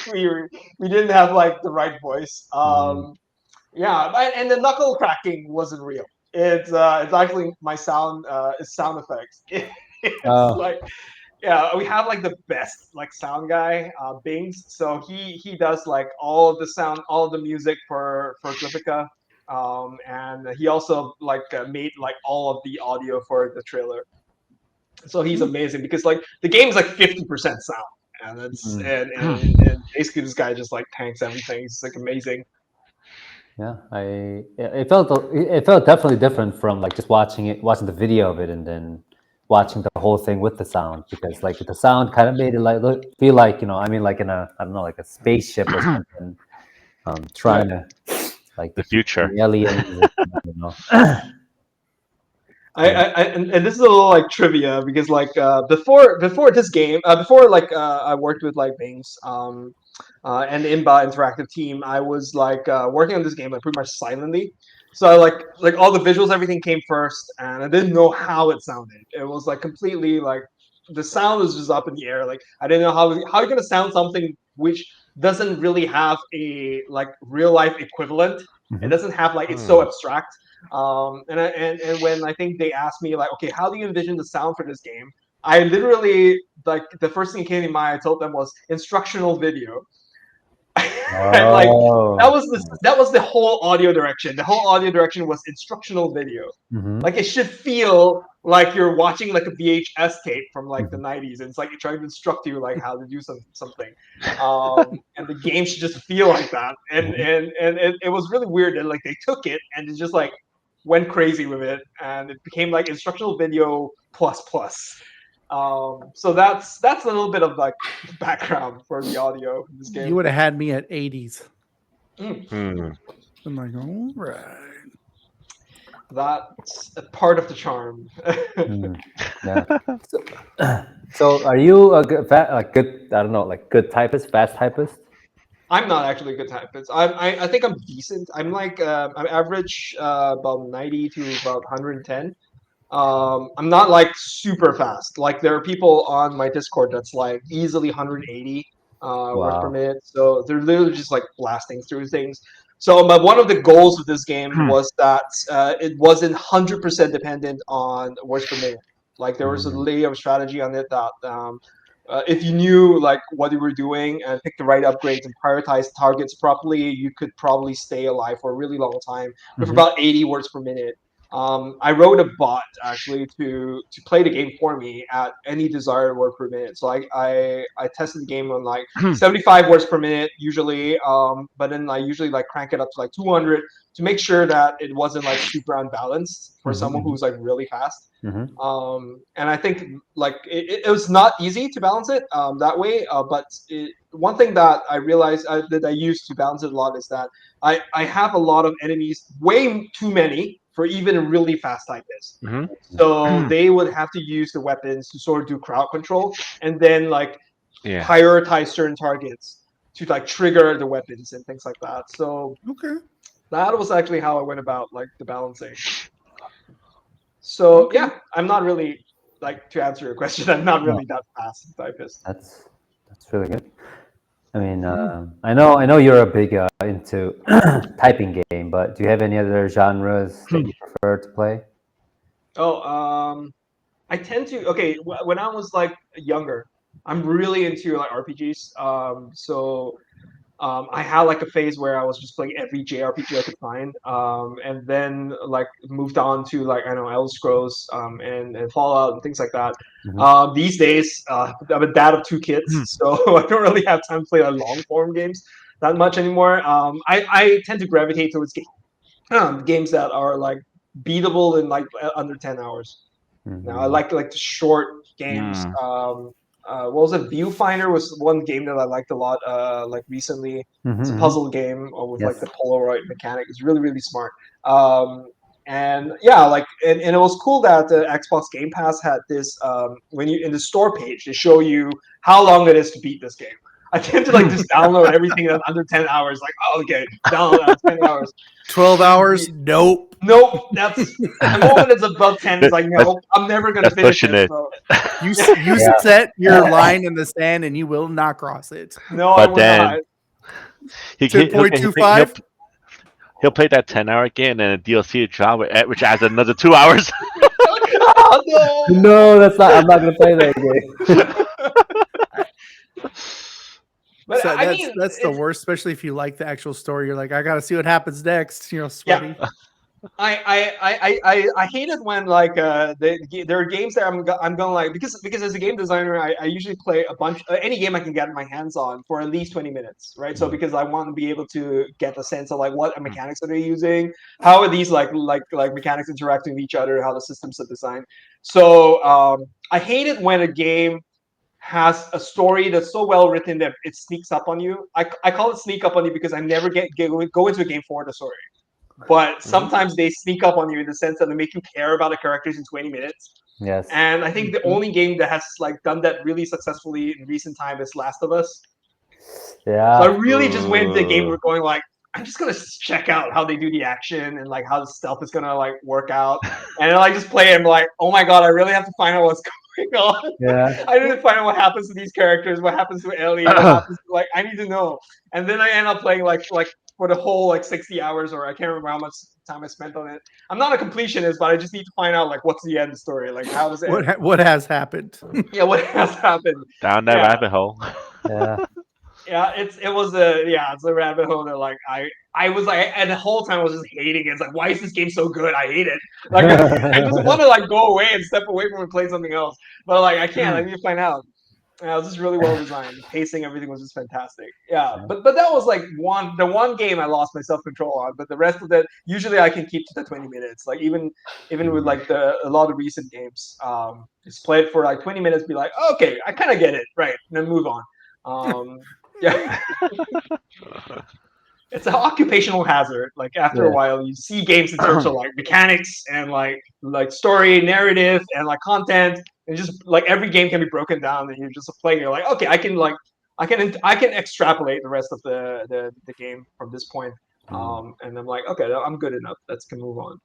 We didn't have like the right voice. Yeah, and the knuckle cracking wasn't real. It's actually my sound effects. It's like, yeah, we have like the best like sound guy, Bings. So he does like all of the sound, all of the music for Glyphica. And he also like made like all of the audio for the trailer. So he's amazing because like the game is like 50% sound, and it's and basically this guy just like tanks everything. It's like amazing. Yeah, it felt definitely different from like just watching the video of it, and then watching the whole thing with the sound, because like the sound kind of made it like feel like, I mean, like in a, I don't know, like a spaceship or something, trying to like The future. the aliens, And this is a little like trivia because like before this game, before like I worked with like Bings and the Imba Interactive team, I was like working on this game like pretty much silently. So I like all the visuals, everything came first, and I didn't know how it sounded. It was like completely like the sound was just up in the air. Like I didn't know how you're gonna sound something which doesn't really have a like real life equivalent. It doesn't have like, it's so abstract. And when I think they asked me like, okay, how do you envision the sound for this game? I literally like the first thing that came to mind. I told them was instructional video. And like that was the whole audio direction. The whole audio direction was instructional video. Like it should feel like you're watching like a VHS tape from like the 90s, and it's like you're trying to instruct you like how to do something. And the game should just feel like that. And it was really weird that like they took it and it just like went crazy with it, and it became like instructional video plus plus. So that's a little bit of like background for the audio in this game. You would have had me at 80s. Hmm. I'm like, all right. That's a part of the charm. Yeah. So are you a good, I don't know, like good typist, fast typist? I'm not actually a good typist. I think I'm decent. I'm like I'm average about 90 to about 110. I'm not like super fast. Like there are people on my Discord that's like easily 180 words per Wow. minute. So they're literally just like blasting through things. So but one of the goals of this game was that it wasn't 100% dependent on words per minute. Like there was a layer of strategy on it that if you knew like what you were doing and pick the right upgrades and prioritize targets properly, you could probably stay alive for a really long time with about 80 words per minute. I wrote a bot actually to play the game for me at any desired word per minute. So I tested the game on like 75 words per minute usually, but then I usually like crank it up to like 200 to make sure that it wasn't like super unbalanced for someone who's like really fast. And I think like it was not easy to balance it that way. But one thing that I realized that I use to balance it a lot is that I have a lot of enemies, way too many for even a really fast typist. So they would have to use the weapons to sort of do crowd control and then like prioritize certain targets to like trigger the weapons and things like that. So that was actually how I went about like the balancing. So yeah, I'm not really like to answer your question. I'm not really that fast typist. That's really good. I mean, I know you're a big into typing game, but do you have any other genres that you prefer to play? Oh, I tend to when I was like younger, I'm really into like RPGs. I had like a phase where I was just playing every JRPG I could find, and then like moved on to like I don't know Elder Scrolls, and Fallout and things like that. These days, I'm a dad of 2 kids, so I don't really have time to play like long form games that much anymore. I tend to gravitate towards games that are like beatable in like under 10 hours. Now I like the short games. What was it? Viewfinder was one game that I liked a lot. Like recently, it's a puzzle game with like the Polaroid mechanic. It's really really smart. And yeah, like and it was cool that the Xbox Game Pass had this. When you in the store page, they show you how long it is to beat this game. I tend to like just download everything that's under 10 hours. Like, oh, okay, download that 10 hours. 12 hours? Nope. Nope. That's the moment it's above 10. It's like, nope, I'm never gonna finish it. So. You set your line in the sand and you will not cross it. No, I will not. 10.25. He'll play that 10-hour game and a DLC drop, which adds another 2 hours. Oh, no. No, that's not. I'm not gonna play that game. But so I mean, that's the worst, especially if you like the actual story. You're like, I got to see what happens next. You know, sweaty. Yeah. I hate it when like there are games that I'm going like because as a game designer I usually play a bunch any game I can get my hands on for at least 20 minutes, right? So because I want to be able to get the sense of like what mechanics are they using, how are these like mechanics interacting with each other, how the systems are designed. So I hate it when a game has a story that's so well written that it sneaks up on you. I call it sneak up on you because I never go into a game for the story. But sometimes they sneak up on you in the sense that they make you care about the characters in 20 minutes. Yes. And I think the only game that has like done that really successfully in recent time is Last of Us. Yeah. So I really just went into the game going like, I'm just gonna check out how they do the action and like how the stealth is gonna like work out. And then I just play and I'm like, oh my god, I really have to find out what's going on. Yeah. I need to find out what happens to these characters, what happens to Ellie, what happens to, like I need to know. And then I end up playing like for the whole like 60 hours or I can't remember how much time I spent on it. I'm not a completionist, but I just need to find out like what's the end of the story, like how does it what has happened. Yeah, what has happened Down that rabbit hole. Yeah. Yeah, it's a rabbit hole that like I was like, and the whole time I was just hating it. It's like, why is this game so good? I hate it. Like I just want to like go away and step away from it and play something else. But like I can't. I need to find out. It was just really well designed. The pacing, everything was just fantastic. Yeah, but that was like the one game I lost my self control on. But the rest of it, usually I can keep to the 20 minutes. Like even with like a lot of recent games, just play it for like 20 minutes. Be like, okay, I kind of get it, right, and then move on. Yeah. It's an occupational hazard. Like after a while, you see games in terms of like mechanics and like story, narrative, and like content, and just like every game can be broken down. And you're just playing. You're like, okay, I can like I can extrapolate the rest of the game from this point. And I'm like, okay, I'm good enough. Let's can move on.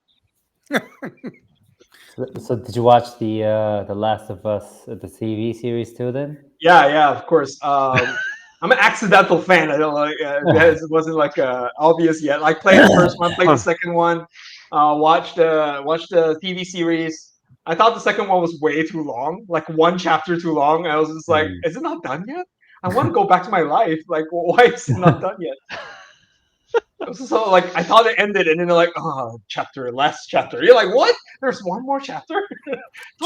So did you watch the Last of Us, the TV series too? Then Yeah, of course. I'm an accidental fan. I don't like it wasn't like obvious yet. Like played the first one, played the second one, watched the TV series. I thought the second one was way too long, like one chapter too long. I was just like, is it not done yet? I want to go back to my life. Like, why is it not done yet? So like I thought it ended, and then they're like, oh, last chapter. You're like, what? There's one more chapter.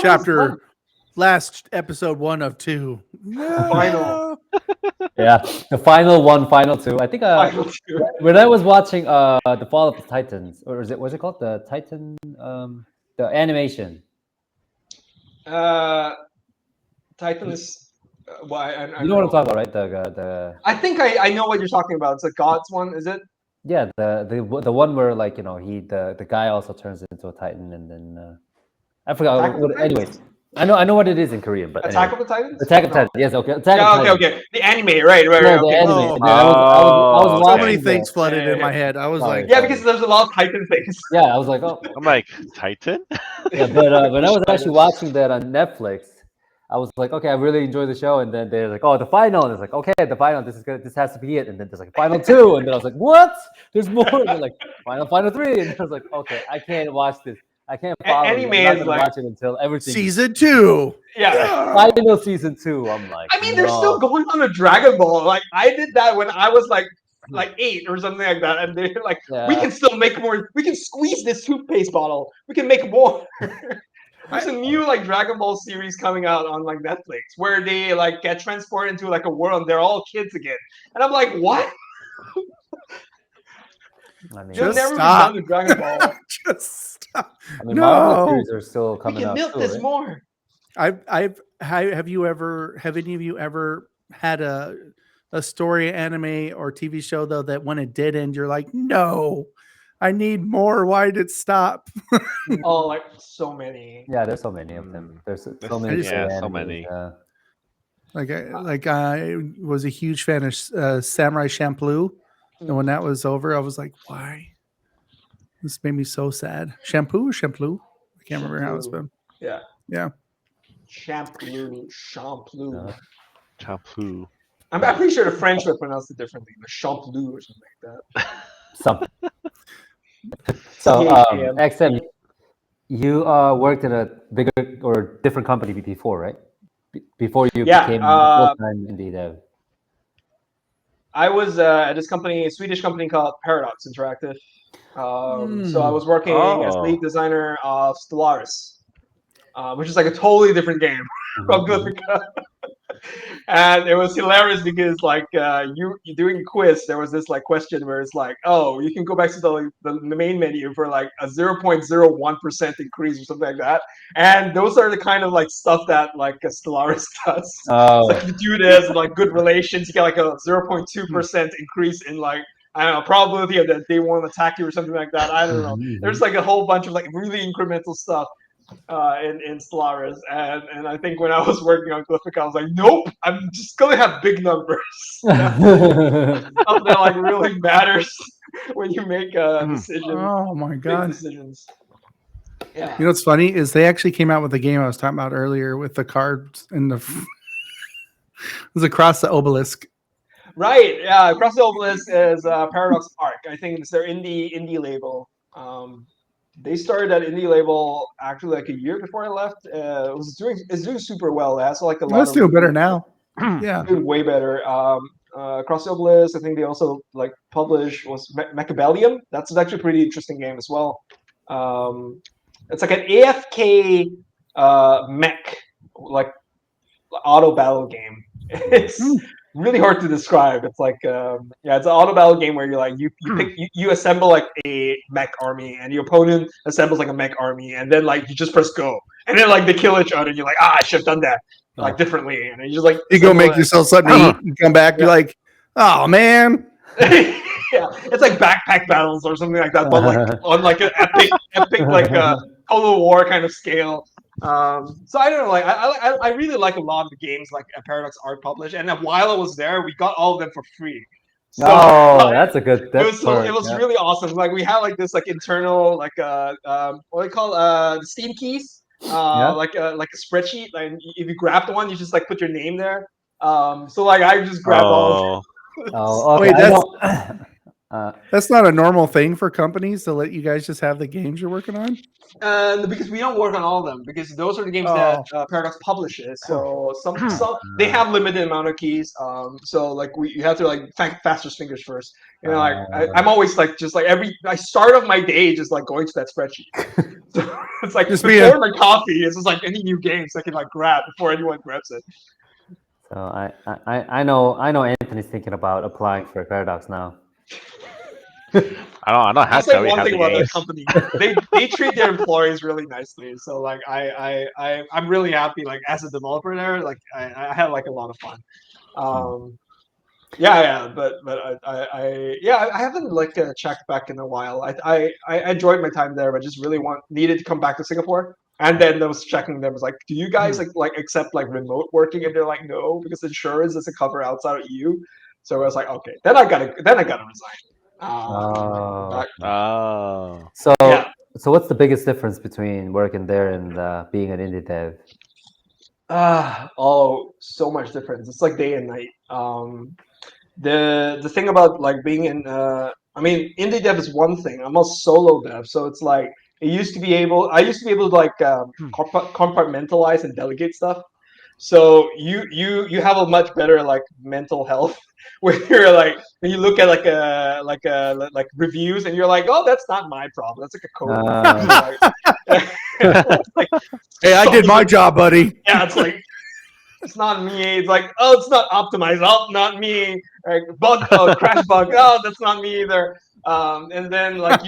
Chapter. Last episode 1 of 2. No. Final. Yeah, the final 2. I think Final 2. when I was watching the Fall of the Titans, or what's it called, the Titan, the animation. Titans. Well, I You know what I'm talking about, right? The I think I know what you're talking about. It's a God's one, is it? yeah, the one where, like, you know, the guy also turns into a Titan, and then I forgot. Anyways, I know what it is in Korean, but Attack anyway. of the Titans. Attack of the Titans. Yes, okay. Attack of the Titans. Okay. The anime, right. No, Okay. the anime. Oh. Dude, I was So watching many the- things flooded in Yeah. my head. I was Sorry. like, Yeah, because there's a lot of Titan things. Yeah, I was like, oh, I'm like, Titan? yeah. But when I was actually watching that on Netflix, I was like, okay, I really enjoy the show. And then they're like, oh, the final. And it's like, okay, the final. This is good. This has to be it. And then there's like final 2. And then I was like, what? There's more. And they're like final 3. And I was like, okay, I can't watch this. I can't follow. Anime I'm not is gonna like- watch it until everything. season 2. Yeah. Final season 2. I'm like, I mean, they're no. still going on a Dragon Ball. Like I did that when I was like 8 or something like that, and they're like, Yeah. we can still make more. We can squeeze this toothpaste bottle. We can make more. There's a new like Dragon Ball series coming out on like Netflix where they like get transported into like a world and they're all kids again. And I'm like, what? I mean, You'll Just never stop. be done with Dragon Ball. Just stop. Marvel No. series are still We coming can out. milk too, this right? more. Have any of you ever had a story, anime, or TV show though that when it did end, you're like, no, I need more. Why did it stop? Oh, like so many. Yeah, there's so many of them. There's so many. just- Yeah, great so animes, many. I was a huge fan of Samurai Champloo, and when that was over, I was like, why? This made me so sad. Shampoo or Champloo? I can't remember how it's been. Yeah. Yeah. Shampoo. Champlu. I'm pretty sure the French would pronounce it differently, like Champloo or something like that. Something. So, CHAM. XM, you worked in a bigger or different company before, right? Before you Yeah, became full-time indie dev. I was at this company, a Swedish company called Paradox Interactive. So I was working as Oh. lead designer of Stellaris, which is like a totally different game from Glyphica. And it was hilarious because like you doing a quiz, there was this like question where it's like, oh, you can go back to the main menu for like a 0.01% increase or something like that. And those are the kind of like stuff that like a Stellaris does. Oh, It's like you do this and like good relations, you get like a 0.2% increase in like I don't know probability of that they won't attack you or something like that. I don't know. There's like a whole bunch of like really incremental stuff in Stellaris, and I think when I was working on Glyphica, I was like, nope, I'm just gonna have big numbers. Stuff that like really matters when you make a decision. Oh my Big god. decisions. Yeah. You know what's funny is they actually came out with the game I was talking about earlier with the cards in the it was Across the Obelisk. Right. Yeah. Across the Obelisk is Paradox Arc. I think it's their indie label. They started that indie label actually like a year before I left. It's doing super well. It has like a lot. Let's do better now. Yeah. Doing way better. Across the Obelisk, I think they also like publish was Macabellium. That's actually a pretty interesting game as well. It's like an AFK mech like auto battle game. It's really hard to describe. It's like it's an auto battle game where you're like you assemble like a mech army and your opponent assembles like a mech army and then like you just press go and then like they kill each other and you're like I should have done that like differently and you just like You go make yourself something to eat and come back, you're like, oh man. yeah, it's like backpack battles or something like that, but like on like an epic like Total War kind of scale. So I don't know, like I really like a lot of the games like Paradox Art published, and while I was there, we got all of them for free. So Oh, that's a good. it That's was it was yeah. really awesome. Like we had like this like internal like what do you call the Steam keys, Yeah. like a spreadsheet. Like if you grab the one, you just like put your name there. So like I just grabbed all of Oh, Oh, okay. Wait, I that's don't. that's not a normal thing for companies to let you guys just have the games you're working on. because we don't work on all of them because those are the games that Oh, Paradox publishes. So some they have limited amount of keys. So like you have to like fastest fingers first. You know, like I'm always like just like I start of my day just like going to that spreadsheet. So it's like Just before my coffee, it's just like any new games I can like grab before anyone grabs it. So I know Anthony's thinking about applying for Paradox now. I don't I'll have to. say I already one have thing the about that games. company. They treat their employees really nicely. So like I'm really happy. Like as a developer there, like I had like a lot of fun. But I haven't like checked back in a while. I enjoyed my time there, but just really needed to come back to Singapore. And then I was checking them. Was like, do you guys like accept like remote working? And they're like, no, because insurance doesn't cover outside of EU. So I was like, okay, then I gotta resign. Oh. Oh, So Yeah. so what's the biggest difference between working there and being an indie dev? So much difference. It's like day and night. The thing about like being in I mean indie dev is one thing. I'm a solo dev, so it's like I used to be able to like compartmentalize and delegate stuff. So you have a much better like mental health where you're like when you look at like reviews and you're like, oh, that's not my problem, that's like a code problem. It's like hey, I did my job, buddy. yeah, it's like it's not me. It's like, oh, it's not optimized. Oh, not me. Like crash bug. Oh, that's not me either. And then like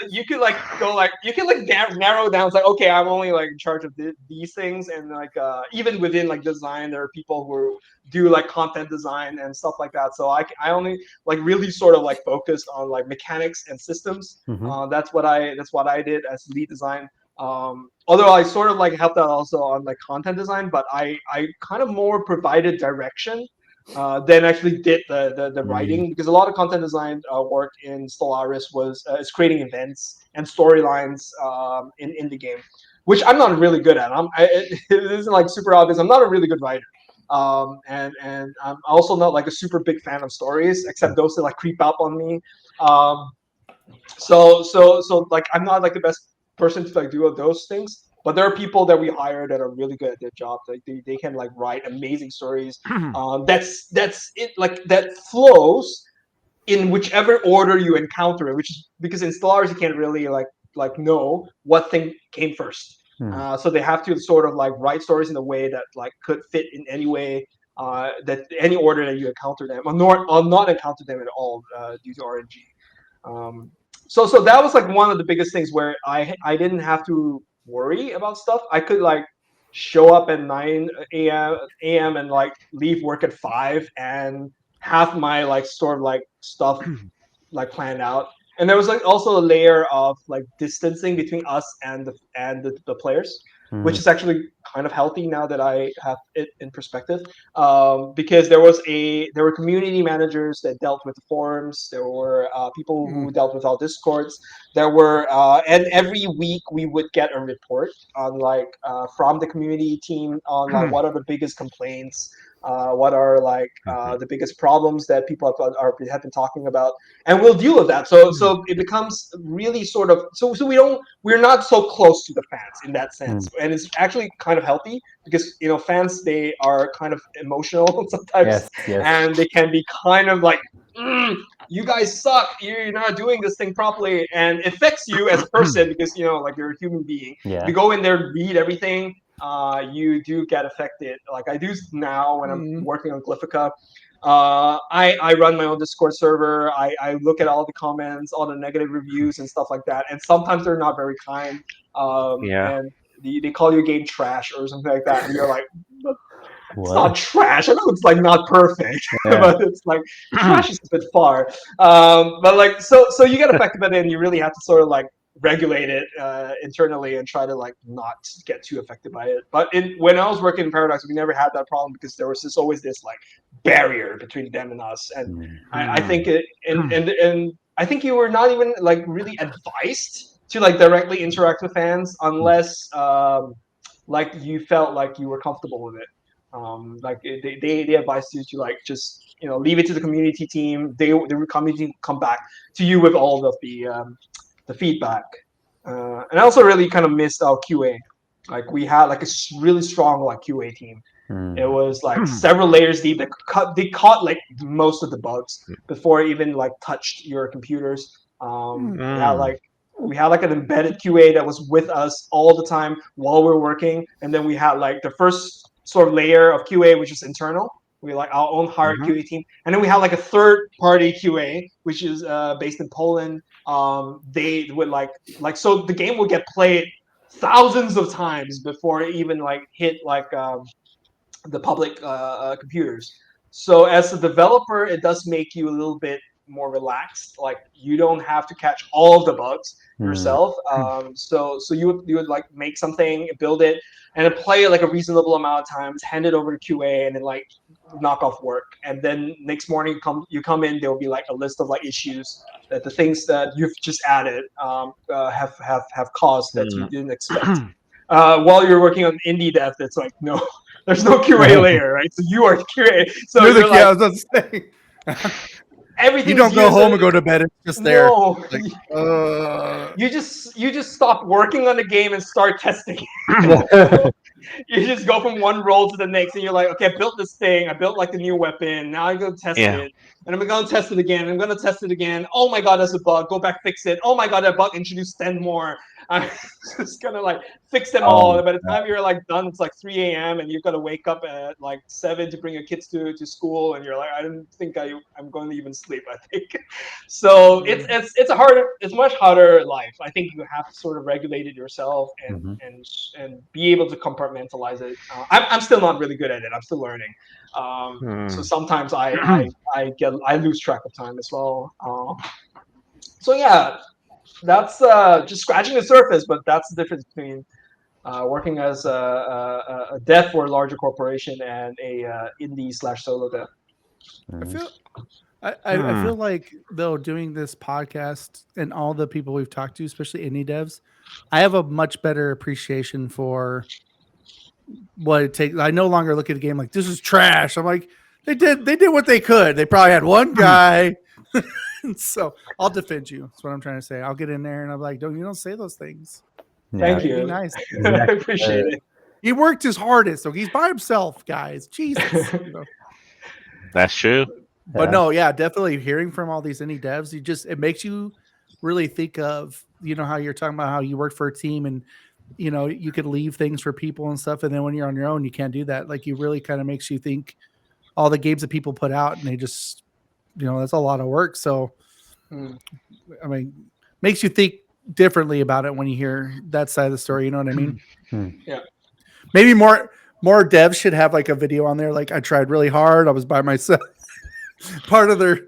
you could like go like you can like narrow down. It's like, okay, I'm only like in charge of these things, and like even within like design, there are people who do like content design and stuff like that. So I only like really sort of like focused on like mechanics and systems. That's what I did as lead design. Although I sort of like helped out also on like content design, but I kind of more provided direction than actually did the writing, because a lot of content design work in Stellaris was is creating events and storylines in the game, which I'm not really good at. It isn't like super obvious. I'm not a really good writer. And I'm also not like a super big fan of stories, except those that like creep up on me. So like I'm not like the best person to like do those things, but there are people that we hire that are really good at their job. Like they can like write amazing stories. That's it, like that flows in whichever order you encounter it, which is because in Stellaris you can't really like know what thing came first. So they have to sort of like write stories in a way that like could fit in any way, that any order that you encounter them, or not encounter them at all due to RNG. So that was like one of the biggest things where I didn't have to worry about stuff. I could like show up at 9 a.m. and like leave work at 5 and have my like sort of like stuff like planned out. And there was like also a layer of like distancing between us and the players, which is actually kind of healthy now that I have it in perspective. Because there were community managers that dealt with the forums. There were people who dealt with all discords. There were and every week we would get a report on like from the community team on like what are the biggest complaints, what are like the biggest problems that people have been talking about, and we'll deal with that. So it becomes really sort of so we're not so close to the fans in that sense, and it's actually kind of healthy because fans, they are kind of emotional sometimes, Yes. and they can be kind of like, you guys suck, you're not doing this thing properly, and it affects you as a person because like you're a human being. Yeah. If you go in there, read everything, you do get affected. Like I do now when I'm working on Glyphica. I run my own Discord server. I look at all the comments, all the negative reviews and stuff like that. And sometimes they're not very kind. And they call your game trash or something like that. And you're like, it's not trash. I know it's like not perfect, but it's like trash is a bit far. But like, so you get affected by it, and you really have to sort of like regulate it internally and try to like not get too affected by it. But when I was working in Paradox, we never had that problem because there was always this like barrier between them and us. And I think and I think you were not even like really advised to like directly interact with fans unless like you felt like you were comfortable with it. Like they advised you to like just leave it to the community team. The community team come back to you with all of the feedback. And I also really kind of missed our QA. Like we had like a really strong like QA team. It was like several layers deep. They caught like most of the bugs before it even like touched your computers. We had like an embedded QA that was with us all the time while we were working, and then we had like the first sort of layer of QA, which is internal. We like our own hired QA team, and then we have like a third-party QA, which is based in Poland. They would like so the game would get played thousands of times before it even like hit like the public computers. So as a developer, it does make you a little bit more relaxed. Like you don't have to catch all of the bugs yourself. So you would like make something, build it, and then play it like a reasonable amount of times, hand it over to QA, and then like knock off work. And then next morning you come in, there will be like a list of like issues that the things that you've just added have caused that you didn't expect. While you're working on indie dev, it's like no. There's no QA layer, right? So you are QA. So you're like, I was about to say. Everything. You don't go home and go to bed. It's just there. No. Like, you just stop working on the game and start testing. You just go from one role to the next, and you're like, okay, I built this thing. I built like the new weapon. Now I'm gonna test it, and I'm gonna test it again. I'm gonna test it again. Oh my god, that's a bug. Go back, fix it. Oh my god, that bug introduced 10 more. I'm just gonna like fix them all. And by the time you're like done, it's like 3 a.m. and you've got to wake up at like 7 to bring your kids to school, and you're like, I didn't think I'm going to even sleep. I think so. It's much harder life. I think you have to sort of regulate it yourself and be able to compartmentalize it. I'm still not really good at it. I'm still learning. So sometimes I lose track of time as well. So yeah. That's just scratching the surface, but that's the difference between working as a dev for a larger corporation and a indie/solo dev. I feel like though doing this podcast and all the people we've talked to, especially indie devs, I have a much better appreciation for what it takes. I no longer look at a game like this is trash. I'm like they did what they could. They probably had one guy. So I'll defend you. That's what I'm trying to say. I'll get in there and I'm like, don't say those things. Thank you. Be nice. I appreciate it. He worked his hardest, so he's by himself, guys. Jesus. That's true. But no, yeah, definitely hearing from all these indie devs, it makes you really think of, how you're talking about how you work for a team and, you could leave things for people and stuff. And then when you're on your own, you can't do that. Like you really kind of makes you think all the games that people put out and they just, that's a lot of work. So, I mean, makes you think differently about it when you hear that side of the story. You know what I mean? Yeah. Maybe more devs should have like a video on there. Like I tried really hard. I was by myself. Part of their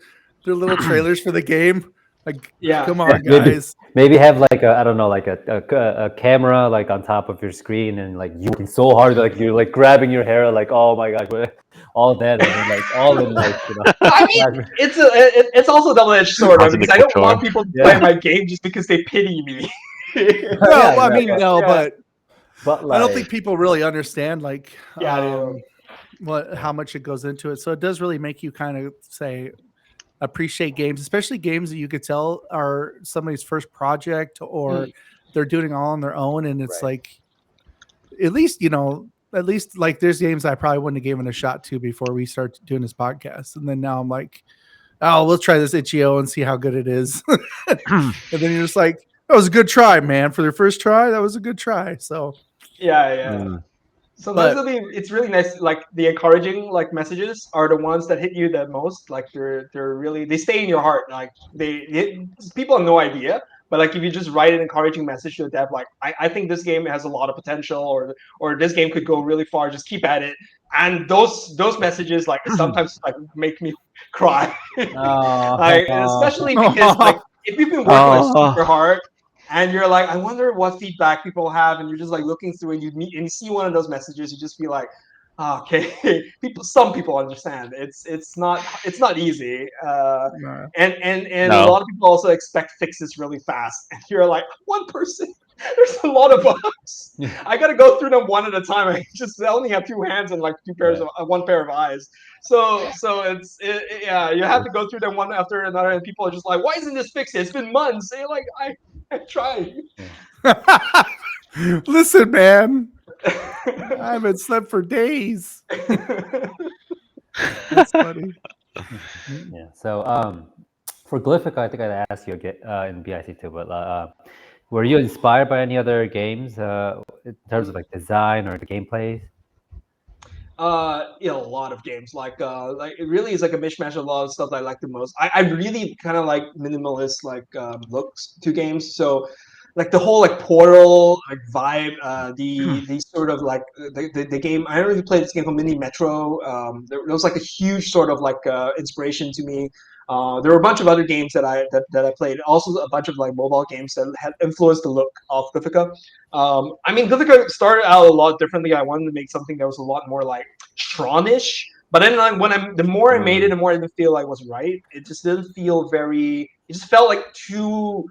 little trailers for the game. Like, come on, guys. Maybe have like a camera like on top of your screen and like you working so hard, like you're like grabbing your hair, like oh my gosh, all that, and then, like all in like. I mean, it's also double-edged sword because I don't want people to play my game just because they pity me. But like, I don't think people really understand like how much it goes into it. So it does really make you kind of appreciate games, especially games that you could tell are somebody's first project or they're doing it all on their own. And it's like, at least like there's games I probably wouldn't have given a shot to before we start doing this podcast. And then now I'm like, oh, let's try this itch.io and see how good it is. And then you're just like, that was a good try, man. For their first try, that was a good try. So yeah. So it's really nice. Like the encouraging like messages are the ones that hit you the most. Like they're really, they stay in your heart. Like people have no idea, but like if you just write an encouraging message to a dev, like I think this game has a lot of potential, or this game could go really far. Just keep at it. And those messages like sometimes like make me cry. Like especially because like if you've been working super hard. and you're like, I wonder what feedback people have, and you're just like looking through, and you see one of those messages, you just be like, okay, some people understand. It's not easy, Nah. and a No. lot of people also expect fixes really fast, and you're like, one person. There's a lot of bugs. I gotta go through them one at a time. I only have two hands and like one pair of eyes. So yeah, you have to go through them one after another, and people are just like, why isn't this fixed? It's been months. And you're like, I tried. Listen, man, I haven't slept for days. That's funny. Yeah. So for Glyphica, I think I'd ask you again in BIC too. But were you inspired by any other games in terms of like design or the gameplay? A lot of games. Like it really is like a mishmash of a lot of stuff that I like the most. I really kind of like minimalist looks to games. So like the whole like Portal like vibe, the sort of like the game. I don't know if you played this game called Mini Metro. There was like a huge sort of like inspiration to me. There were a bunch of other games that I played. Also, a bunch of like mobile games that had influenced the look of Glyphica. I mean, Glyphica started out a lot differently. I wanted to make something that was a lot more like Tron-ish. But then like, the more I made it, the more I didn't feel like it was right. It just didn't feel very. It just felt like too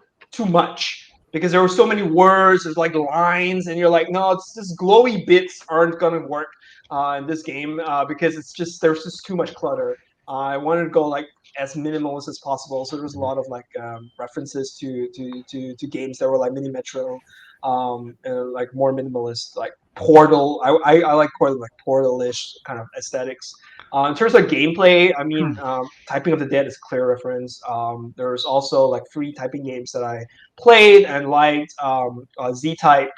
much because there were so many words. There's like lines, and you're like, no, it's just glowy bits aren't gonna work in this game because there's just too much clutter. I wanted to go like as minimalist as possible. So there was a lot of like references to games that were like Mini Metro, and like more minimalist, like Portal. I like Portal-ish kind of aesthetics. In terms of gameplay, I mean, Typing of the Dead is a clear reference. There's also like free typing games that I played and liked. Z-Type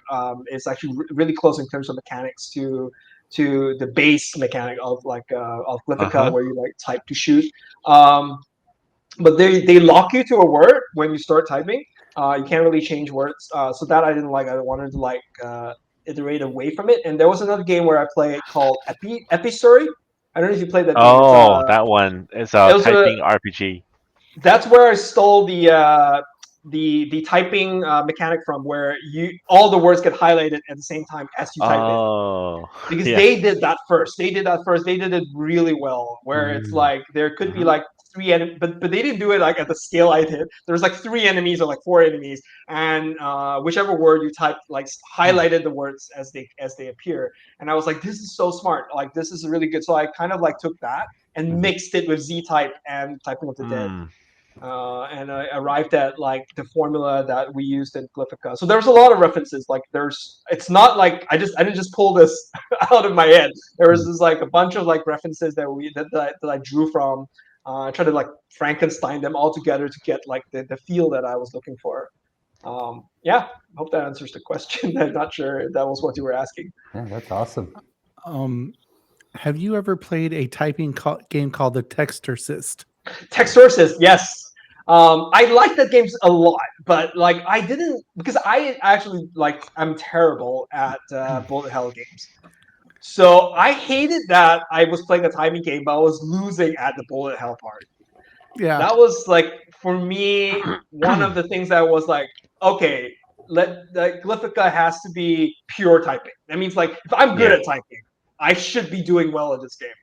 is actually really close in terms of mechanics to the base mechanic of of Glyphica, where you like type to shoot. But they lock you to a word when you start typing. You can't really change words. So that I didn't like. I wanted to like iterate away from it. And there was another game where I played called Epi Story. I don't know if you played that game. Oh, that one. It's a typing RPG. That's where I stole the typing mechanic from, where all the words get highlighted at the same time as you type it. Because they did that first. They did it really well. Where it's like there could be like three enemies, but they didn't do it like at the scale I did. There's like 3 enemies or like 4 enemies, and whichever word you type like highlighted the words as they appear. And I was like, this is so smart. Like this is really good. So I kind of like took that and mixed it with Z-Type and Typing of the Dead. And I arrived at like the formula that we used in Glyphica. So there's a lot of references. Like it's not like I didn't just pull this out of my head. There was just like a bunch of like references that I drew from. I tried to like Frankenstein them all together to get like the feel that I was looking for. Yeah, I hope that answers the question. I'm not sure if that was what you were asking. Yeah, that's awesome. Have you ever played a typing game called the Textorcist? Textorcist, yes. I like that game a lot, but like I didn't, because I actually like I'm terrible at bullet hell games. So I hated that I was playing a typing game, but I was losing at the bullet hell part. Yeah, That was like for me one of the things that was like, okay, Glyphica has to be pure typing. That means like if I'm good at typing, I should be doing well in this game.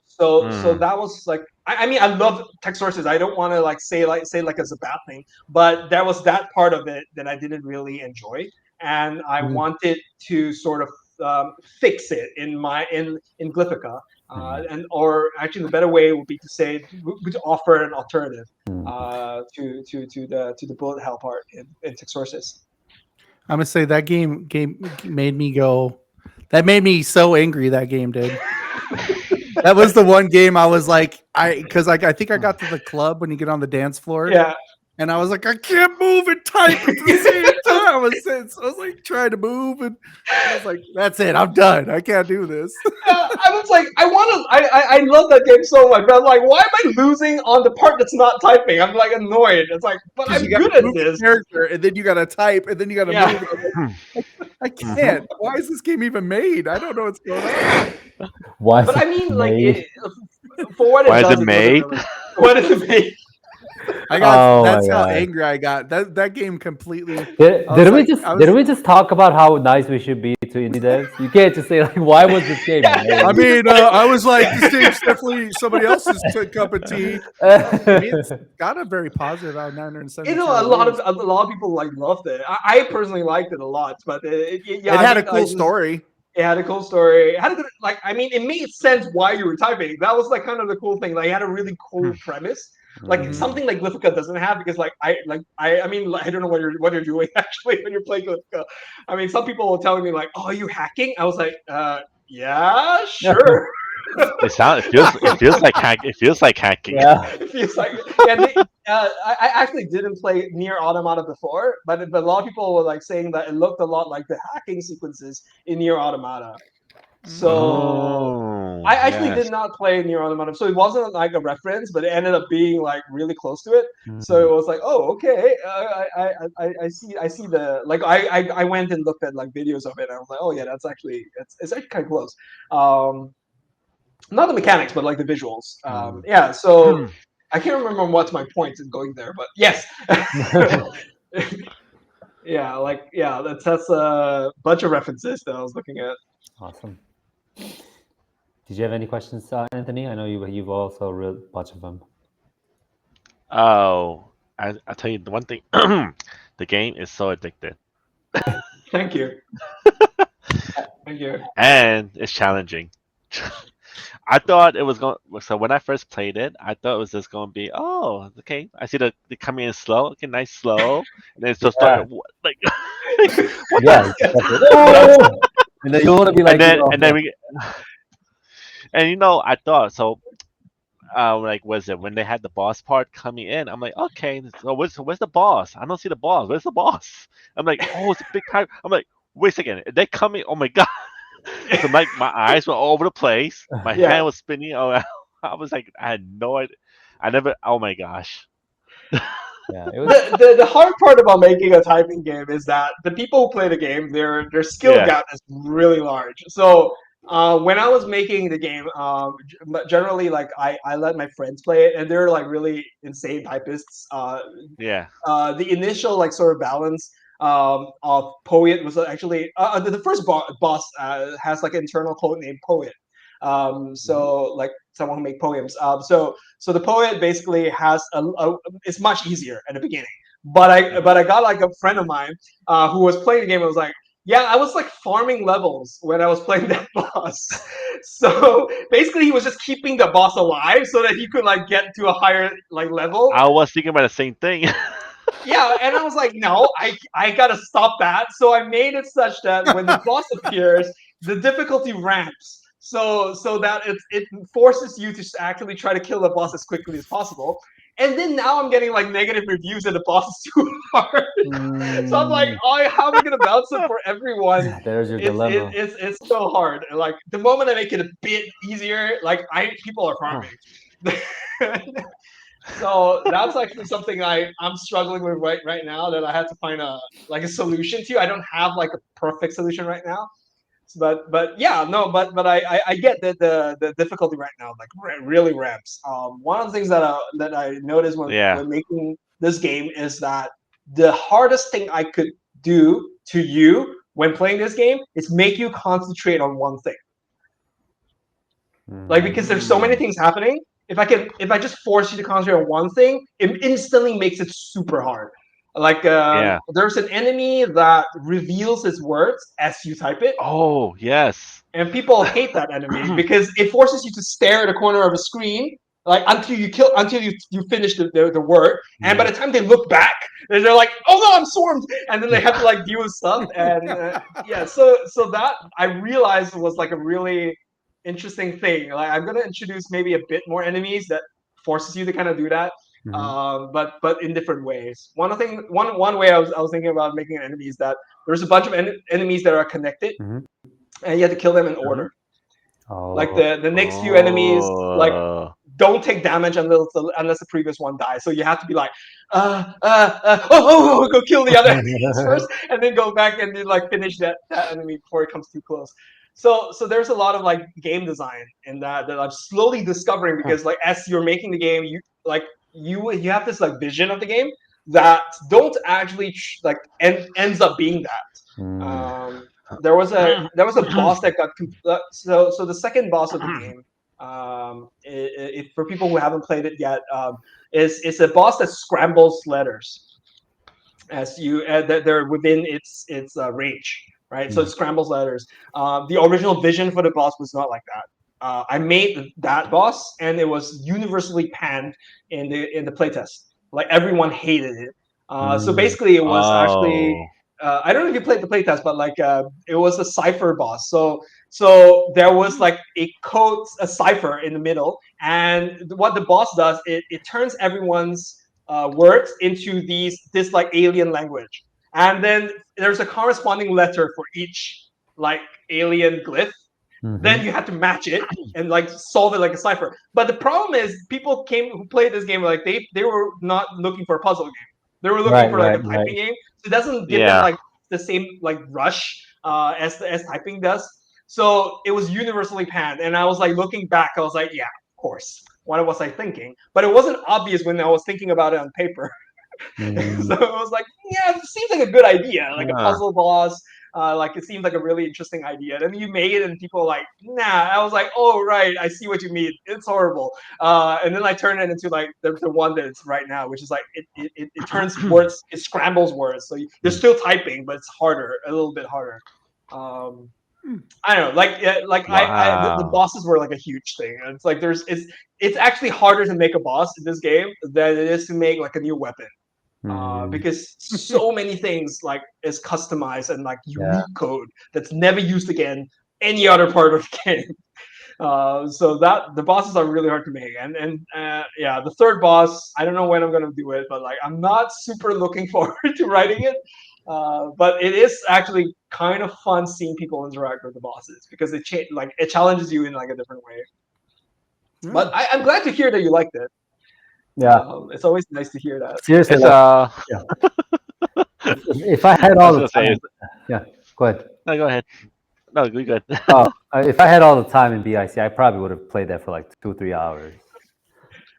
So that was like, I mean, I love text sources. I don't want to like say it's a bad thing, but that was that part of it that I didn't really enjoy, and I wanted to sort of fix it in Glyphica. Or actually, the better way would be to say to offer an alternative to the bullet hell part in text sources. I'm gonna say that game made me go. That made me so angry. That game did. That was the one game I was like, I think I got to the club when you get on the dance floor. Yeah. And I was like, I can't move and type at the same time. I was like trying to move, and I was like, that's it. I'm done. I can't do this. I was like, I love that game so much, but I'm like, why am I losing on the part that's not typing? I'm like annoyed. It's like, but I'm good at this. Character, and then you got to type, and then you got to move. I can't. Why is this game even made? I don't know what's going on. Why? But I mean, like, for what it why does, is it made? What is it made? I got. Oh my That's how God. angry I got. That game completely. Did, I was did we like- just I was- did we just talk about how nice we should be to indie devs? You can't just say like, why was this game Yeah. made? I mean, I was like, this game's definitely somebody else's cup of tea. I mean, it's got a very positive out of 970. You know, a lot of people like loved it. I personally liked it a lot, but yeah, It I had a mean, cool story. It had a cool story. It had a good, like, I mean, it made sense why you were typing. That was like kind of the cool thing. Like, it had a really cool premise, like Mhm. something like Glyphica doesn't have, because I mean, I don't know what you're doing actually when you're playing Glyphica. I mean, some people were telling me like, "Oh, are you hacking?" I was like, yeah, sure." It feels like hacking. Yeah. It feels like, and I actually didn't play Near Automata before, but a lot of people were like saying that it looked a lot like the hacking sequences in Near Automata. So Oh, I actually yes. did not play Near Automata, so it wasn't like a reference, but it ended up being like really close to it. So it was like, oh, okay, I see the, like, I went and looked at like videos of it, and I was like, oh yeah, that's actually it's actually kind of close. Not the mechanics, but like the visuals. Yeah, so I can't remember what's my point in going there, but yes. Yeah, that's a bunch of references that I was looking at. Awesome. Did you have any questions, Anthony? I know you've also read a bunch of them. Oh, I'll tell you the one thing. The game is so addictive. Thank you. Thank you. And it's challenging. I thought it was going. So when I first played it, I thought it was just going to be, oh, okay. I see the coming in slow, okay, nice slow, and then it's just start like, what Yeah. the? And then you want to be like, And then we, and I thought so. Like, was it when they had the boss part coming in? I'm like, okay, so where's the boss? I don't see the boss. Where's the boss? I'm like, oh, it's a big time. I'm like, wait a second, are they coming? Oh my god! So my eyes were all over the place. My hand was spinning. Oh, I was like, I had no idea. I never. Oh my gosh. Yeah, it was. The hard part about making a typing game is that the people who play the game, their skill gap is really large. So when I was making the game, generally like I let my friends play it, and they're like really insane typists. Yeah. The initial like sort of balance of Poet was actually the first boss has like an internal code named Poet. So like someone who make poems. So the Poet basically has it's much easier at the beginning. But I got like a friend of mine who was playing the game and was like, yeah, I was like farming levels when I was playing that boss. So basically he was just keeping the boss alive so that he could like get to a higher like level. I was thinking about the same thing. Yeah, and I was like, no, I gotta stop that. So I made it such that when the boss appears, the difficulty ramps. So that it forces you to actually try to kill the boss as quickly as possible. And then now I'm getting like negative reviews that the boss is too hard. So I'm like, oh, how am I gonna balance it for everyone? There's your dilemma. It's so hard. Like the moment I make it a bit easier, like people are farming. So that's actually something I'm struggling with right now, that I had to find a solution to. I don't have like a perfect solution right now, but yeah, no, but I get that the difficulty right now like really ramps. One of the things that I noticed when making this game is that the hardest thing I could do to you when playing this game is make you concentrate on one thing. Like, because there's so many things happening. If I just force you to concentrate on one thing, it instantly makes it super hard. Like there's an enemy that reveals its words as you type it. Oh yes. And people hate that enemy because it forces you to stare at a corner of a screen like until you finish the word. And by the time they look back, they're like, oh no, I'm swarmed, and then they have to like deal with stuff. And so that I realized was like a really interesting thing. Like I'm gonna introduce maybe a bit more enemies that forces you to kind of do that, but in different ways. One way I was thinking about making an enemy is that there's a bunch of enemies that are connected, and you have to kill them in order. Like the next few enemies like don't take damage unless the previous one dies. So you have to be like, go kill the other enemies first, and then go back and then like finish that enemy before it comes too close. So there's a lot of like game design in that I'm slowly discovering, because like as you're making the game, you like you have this like vision of the game that don't actually ends up being that. There was a boss that got so the second boss of the game. For people who haven't played it yet, is a boss that scrambles letters as they're within its range, right? So it scrambles letters. The original vision for the boss was not like that. I made that boss, and it was universally panned in the playtest. Like everyone hated it. So basically, it was actually I don't know if you played the playtest, but like it was a cipher boss. So there was like a cipher in the middle, and what the boss does, it turns everyone's words into this like alien language, and then there's a corresponding letter for each like alien glyph. Then you have to match it and like solve it like a cipher. But the problem is, people who played this game like they were not looking for a puzzle game. They were looking for like a typing game. So it doesn't give them like the same like rush as typing does. So it was universally panned, and I was like looking back, I was like, yeah, of course. What was I thinking? But it wasn't obvious when I was thinking about it on paper. So I was like, yeah, it seems like a good idea, like a puzzle boss. Like it seemed like a really interesting idea. And you made it, and people were like, nah. I was like, oh right, I see what you mean. It's horrible. And then I turned it into like the one that it's right now, which is like it turns words, it scrambles words. So you're still typing, but it's harder, a little bit harder. I don't know, the bosses were like a huge thing. And it's like it's actually harder to make a boss in this game than it is to make like a new weapon. Because so many things like is customized and like unique code that's never used again any other part of the game. So that the bosses are really hard to make, and the third boss, I don't know when I'm gonna do it, but like I'm not super looking forward to writing it. But it is actually kind of fun seeing people interact with the bosses because it challenges you in like a different way. But I'm glad to hear that you liked it. Yeah, it's always nice to hear that. seriously. If I had all the time, go ahead. No, go ahead. No, you're good. If I had all the time in BIC, I probably would have played that for like 2-3 hours.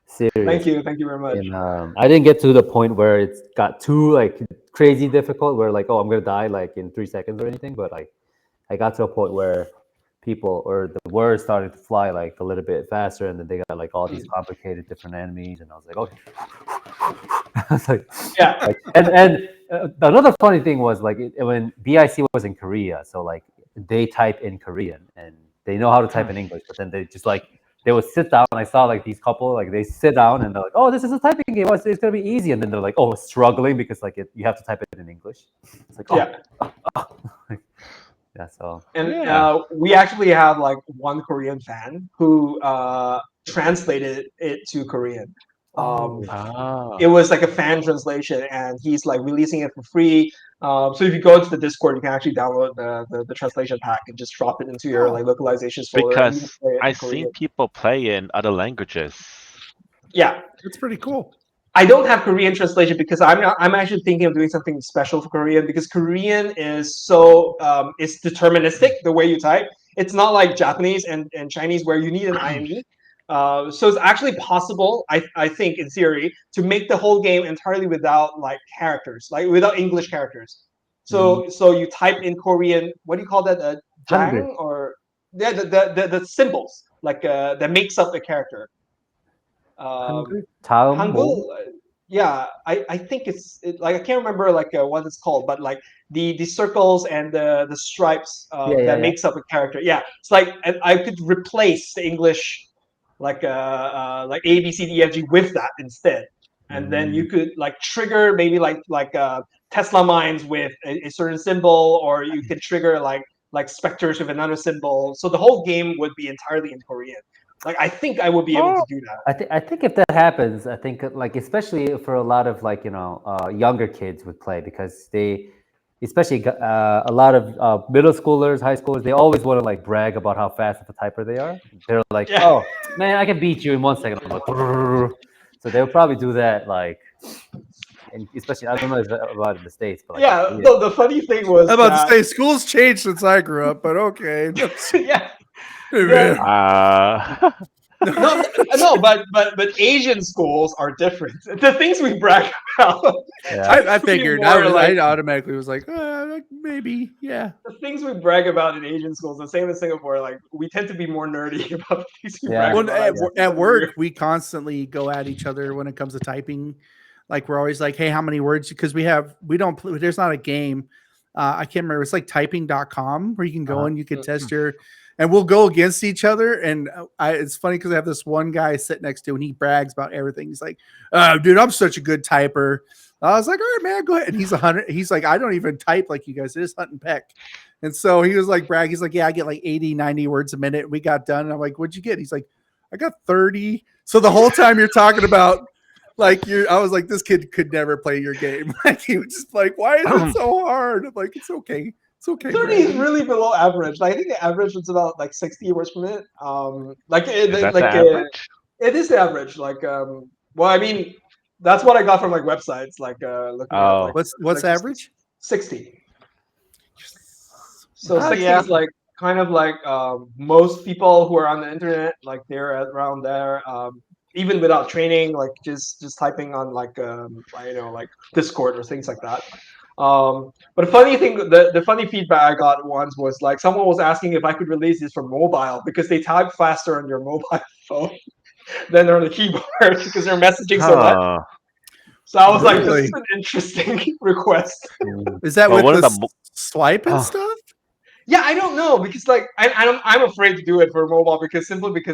Seriously. Thank you very much. And, I didn't get to the point where it got too like crazy difficult, where like, oh, I'm gonna die like in 3 seconds or anything. But like, I got to a point where people or the words started to fly like a little bit faster, and then they got like all these complicated different enemies, and I was like, okay. I was like, yeah. And another funny thing was like when BIC was in Korea, so like they type in Korean and they know how to type in English, but then they just like they would sit down. And I saw like these couple like they sit down and they're like, oh, this is a typing game. It's gonna be easy, and then they're like, oh, struggling because like you have to type it in English. It's like, yeah, so and we actually have like one Korean fan who translated it to Korean. It was like a fan translation, and he's like releasing it for free. So if you go into the Discord, you can actually download the translation pack and just drop it into your like localizations folder. Because I've seen people play in other languages. Yeah, it's pretty cool. I don't have Korean translation because I'm actually thinking of doing something special for Korean, because Korean is so it's deterministic the way you type. It's not like Japanese and Chinese where you need an IME. So it's actually possible, I think, in theory, to make the whole game entirely without like characters, like without English characters. So you type in Korean. What do you call that? Jang or the symbols like that makes up the character. Hangul, yeah, I think it's like I can't remember like what it's called, but like the circles and the stripes that makes up a character. Yeah, it's like I could replace the English like A B C D E F G with that instead, and then you could like trigger maybe like Tesla mines with a certain symbol, or you could trigger like specters with another symbol. So the whole game would be entirely in Korean. Like I think I would be able to do that. I think if that happens, I think like especially for a lot of like younger kids would play, because they, especially a lot of middle schoolers, high schoolers, they always want to like brag about how fast of a typer they are. They're like, oh man, I can beat you in 1 second. I'm like, so they'll probably do that like. And especially, I don't know about in the States, but like, no, the funny thing was I'm about to say schools changed since I grew up, but okay. yeah. No, but Asian schools are different. The things we brag about. Yeah. I figured. More like- I automatically was like maybe, yeah. The things we brag about in Asian schools, the same as Singapore, like we tend to be more nerdy about the things we Yeah. brag Well, about. at work, we constantly go at each other when it comes to typing. Like we're always like, hey, how many words? Because there's not a game. I can't remember. It's like typing.com where you can go and you can test and we'll go against each other. And it's funny because I have this one guy sit next to and he brags about everything. He's like, dude, I'm such a good typer. I was like, all right, man, go ahead. And he's 100. He's like, I don't even type like you guys. I just hunt and peck. And so he was like, brag. He's like, yeah, I get like 80, 90 words a minute. We got done. And I'm like, what'd you get? He's like, I got 30. So the whole time you're talking about I was like, this kid could never play your game. Like he was just like, why is it so hard? I'm like, it's okay. It's okay. 30 is really below average. Like, I think the average is about like 60 words per minute. Is that the average? It is the average. Like, well, I mean, that's what I got from like websites. Like, looking at like what's like average? 60. So Oh, 60 yeah. is like kind of like most people who are on the internet, like they're around there. Even without training, like just typing on like like Discord or things like that. But the funny thing, the funny feedback I got once was like someone was asking if I could release this for mobile because they type faster on your mobile phone than on the keyboard because they're messaging so much. So I was like, this is an interesting request. Is that Well, with what the are the swipe and stuff? Yeah, I don't know because like I'm afraid to do it for mobile because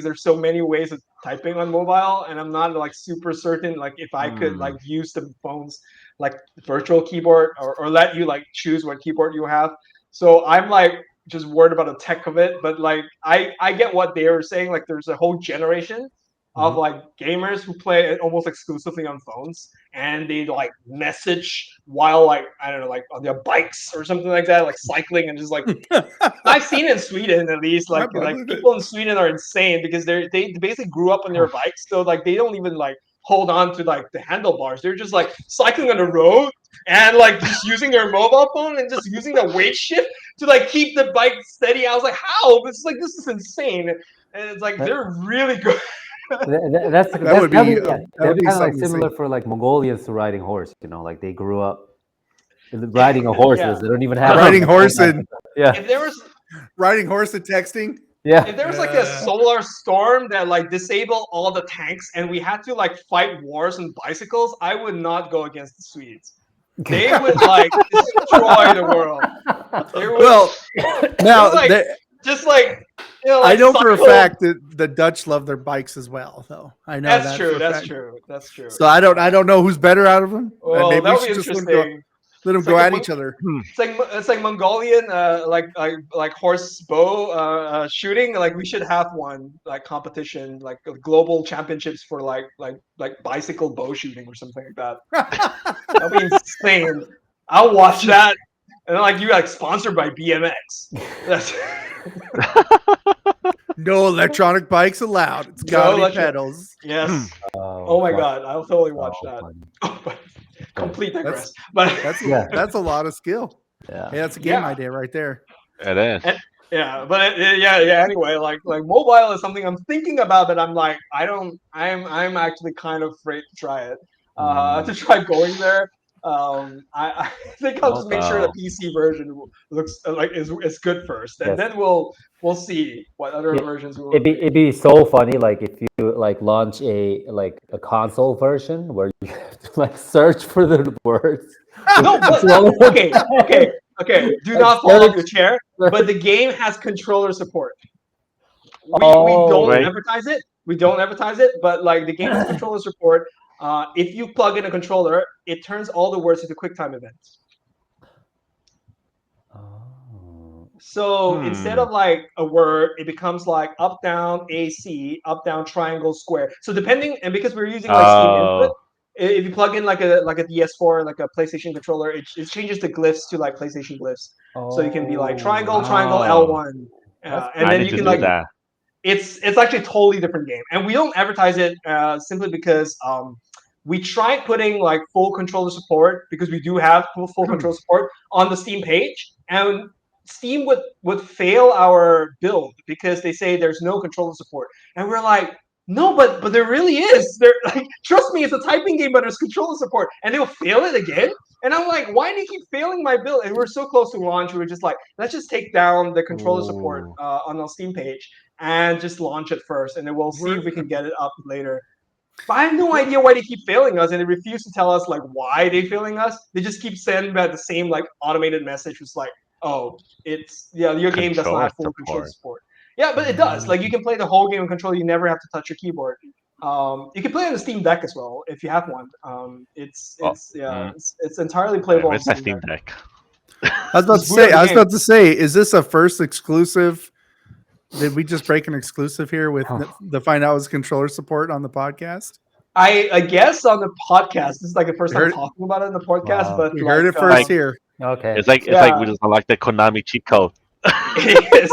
there's so many ways of typing on mobile and I'm not like super certain like if I could like use the phone's like virtual keyboard or let you like choose what keyboard you have. So I'm like just worried about the tech of it, but like I get what they were saying. Like there's a whole generation of like gamers who play it almost exclusively on phones and they like message while like I don't know like on their bikes or something like that, like cycling and just like I've seen it in Sweden at least. Like people in Sweden are insane because they basically grew up on their bikes, so like they don't even like hold on to like the handlebars. They're just like cycling on the road and like just using their mobile phone and just using the weight shift to like keep the bike steady. I was like, how? This is insane. And it's like they're really good. That would be kind of like something similar for like Mongolians to riding horse. You know, like they grew up riding a horse. Yeah. They don't even have riding horse and If there was riding horse and texting. yeah. If there was like a solar storm that like disabled all the tanks and we had to like fight wars on bicycles, I would not go against the Swedes. They would like destroy the world. Well, now like, just like like I know for a cycle. fact that the Dutch love their bikes as well, though. I know That's that true. for a That's fact. true. That's true. So I don't know who's better out of them. Well, Maybe that we would be should just interesting. let them go at each other. It's like Mongolian like horse bow shooting. Like we should have one like competition, like global championships for like bicycle bow shooting or something like that. That'd be insane. I'll watch that. And then, like you like sponsored by BMX. That's No electronic bikes allowed. It's got to be pedals. yes. Oh my god, I'll totally watch that. Funny. Complete digress. But That's a lot of skill. Yeah. Hey, that's a game idea right there. It is. yeah, but anyway, like mobile is something I'm thinking about, but I'm like I'm actually kind of afraid to try it. To try going there. I think I'll just make sure the PC version looks like is good first, and then we'll see what other versions will. It'd be so funny, like if you like launch a console version where you have to like search for the words. No, but, okay. Do not fall off your chair. But the game has controller support. We don't advertise it. We don't advertise it, but like the game has controller support. If you plug in a controller, it turns all the words into QuickTime events. So instead of like a word, it becomes like up, down, AC, up, down, triangle, square. So depending, and because we're using like Steam input, if you plug in like a DS4, like a PlayStation controller, it changes the glyphs to like PlayStation glyphs. So you can be like triangle, triangle, L1, and then you can like that. It's actually a totally different game, and we don't advertise it simply because we tried putting like full controller support because we do have full controller support on the Steam page, and Steam would fail our build because they say there's no controller support, and we're like, No, but there really is. There, like, trust me, it's a typing game, but there's controller support, and they'll fail it again. And I'm like, why do you keep failing my build? And we're so close to launch, we were just like, let's just take down the controller support Ooh. on our Steam page and just launch it first, and then we'll see if we can get it up later. But I have no idea why they keep failing us, and they refuse to tell us like why they failing us. They just keep sending back the same like automated message, was like, "Oh, your game does not have full controller support." Yeah, but it does. Like you can play the whole game on controller. You never have to touch your keyboard. You can play on the Steam Deck as well if you have one. It's entirely playable on Where's my Steam Steam Deck. Deck? I was about to say, is this a first exclusive? Did we just break an exclusive here with the Find Out Was controller support on the podcast? I guess on the podcast, this is like the first time talking about it in the podcast, but we heard it first here. Okay. It's like we just unlocked the Konami cheat code. It is.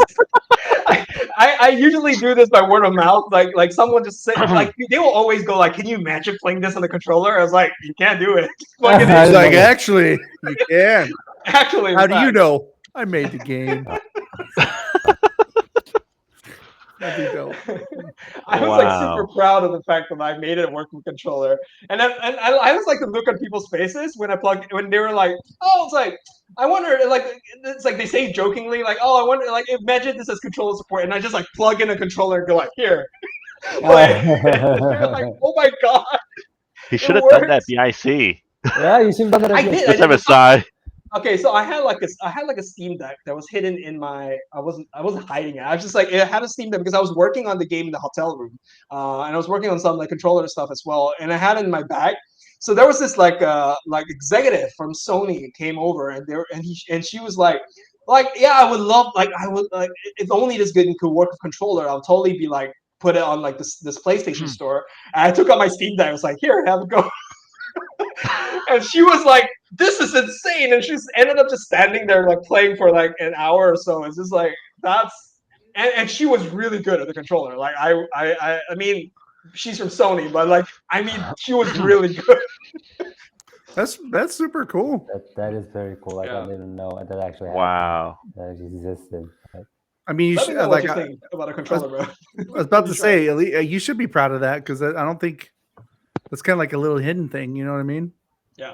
I usually do this by word of mouth. Like someone just said, like they will always go like, "Can you imagine playing this on the controller?" I was like, "You can't do it." Like, it's like actually, you can. Actually, how do you know? I made the game. I was like super proud of the fact that I made it work with controller, and I was like to look on people's faces when they were like, "Oh, it's like I wonder," like it's like they say jokingly like, "Oh, I wonder," like imagine this as controller support, and I just like plug in a controller and go like, "Here," like, like, "Oh my god." He should have done that. BIC. Yeah, you should have done that. I did. Let's have a side. Okay, so I had like a Steam Deck that was hidden in my. I wasn't hiding it. I was just like, I had a Steam Deck because I was working on the game in the hotel room, and I was working on some like controller stuff as well, and I had it in my bag. So there was this like executive from Sony came over, and she was like yeah, I would love I would like if only this good could work with controller, I'll totally be like put it on like this PlayStation store. And I took out my Steam Deck. I was like, here, have it go. And she was like, "This is insane," and she ended up just standing there like playing for like an hour or so. It's just like and she was really good at the controller. Like I mean, she's from Sony, but like I mean, she was really good. That's super cool. That is very cool. I didn't even know that actually happened. Wow. That actually existed. I mean, you should like about a controller, bro. I was about to say, you should be proud of that because I don't think that's kind of like a little hidden thing. You know what I mean? Yeah.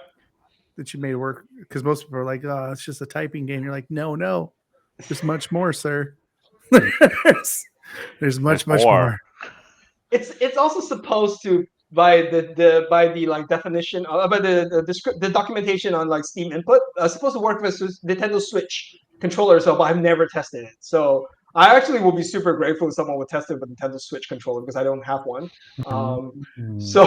That you made work because most people are like, "Oh, it's just a typing game." You're like, "No, there's much more, sir. there's much more." It's also supposed to by the like definition by the documentation on like Steam input supposed to work with Nintendo Switch controller. So, but I've never tested it. So I actually will be super grateful if someone would test it with Nintendo Switch controller because I don't have one. So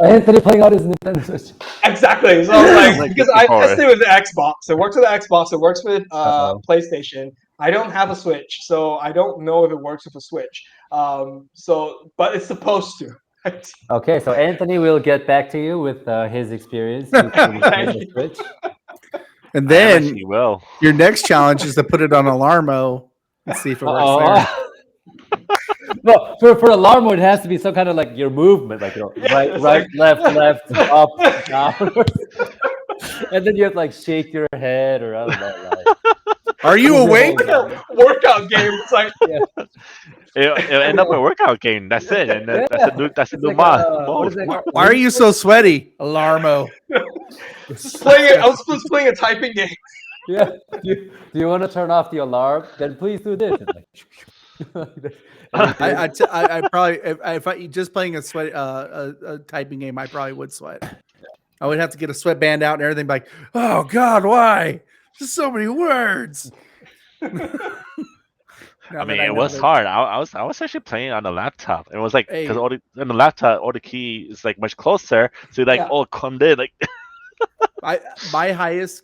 Anthony playing out his Nintendo Switch. Exactly. So I was like, because I tested it with the Xbox. It works with the Xbox. It works with PlayStation. I don't have a Switch, so I don't know if it works with a Switch. But it's supposed to. Okay, so Anthony will get back to you with his experience with the Switch. And then your next challenge is to put it on Alarmo and see if it works there. No, for Alarmo, it has to be some kind of like your movement, like right, left, up, down. And then you have to like shake your head or I don't know. Like, are you awake? Workout game. It's like it'll end up a workout game. That's it. And that's a new mod. Why are you so sweaty, Alarmo? I was just playing a typing game. Yeah. Do you want to turn off the alarm? Then please do this. I probably if I just playing a typing game, I probably would sweat. I would have to get a sweatband out and everything. Like, oh God, why? There's so many words. I mean, it was hard. I was actually playing on the laptop. It was like because on the laptop, all the key is like much closer. So like, come in like. My highest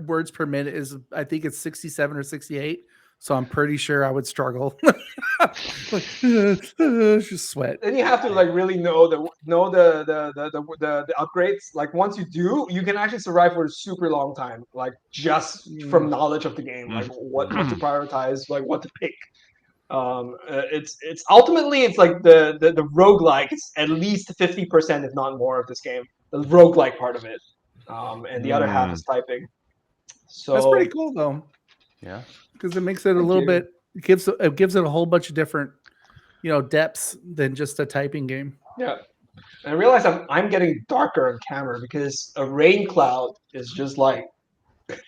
words per minute is I think it's 67 or 68. So I'm pretty sure I would struggle. Just sweat. Then you have to like really know the upgrades. Like once you do, you can actually survive for a super long time. Like just from knowledge of the game, like what to prioritize, like what to pick. It's ultimately it's like the roguelike. It's at least 50%, if not more, of this game. The roguelike part of it, and the other half is typing. So that's pretty cool though. Yeah. Because it makes it a little bit. It gives it a whole bunch of different depths than just a typing game. Yeah. And I realize I'm getting darker on camera because a rain cloud is just like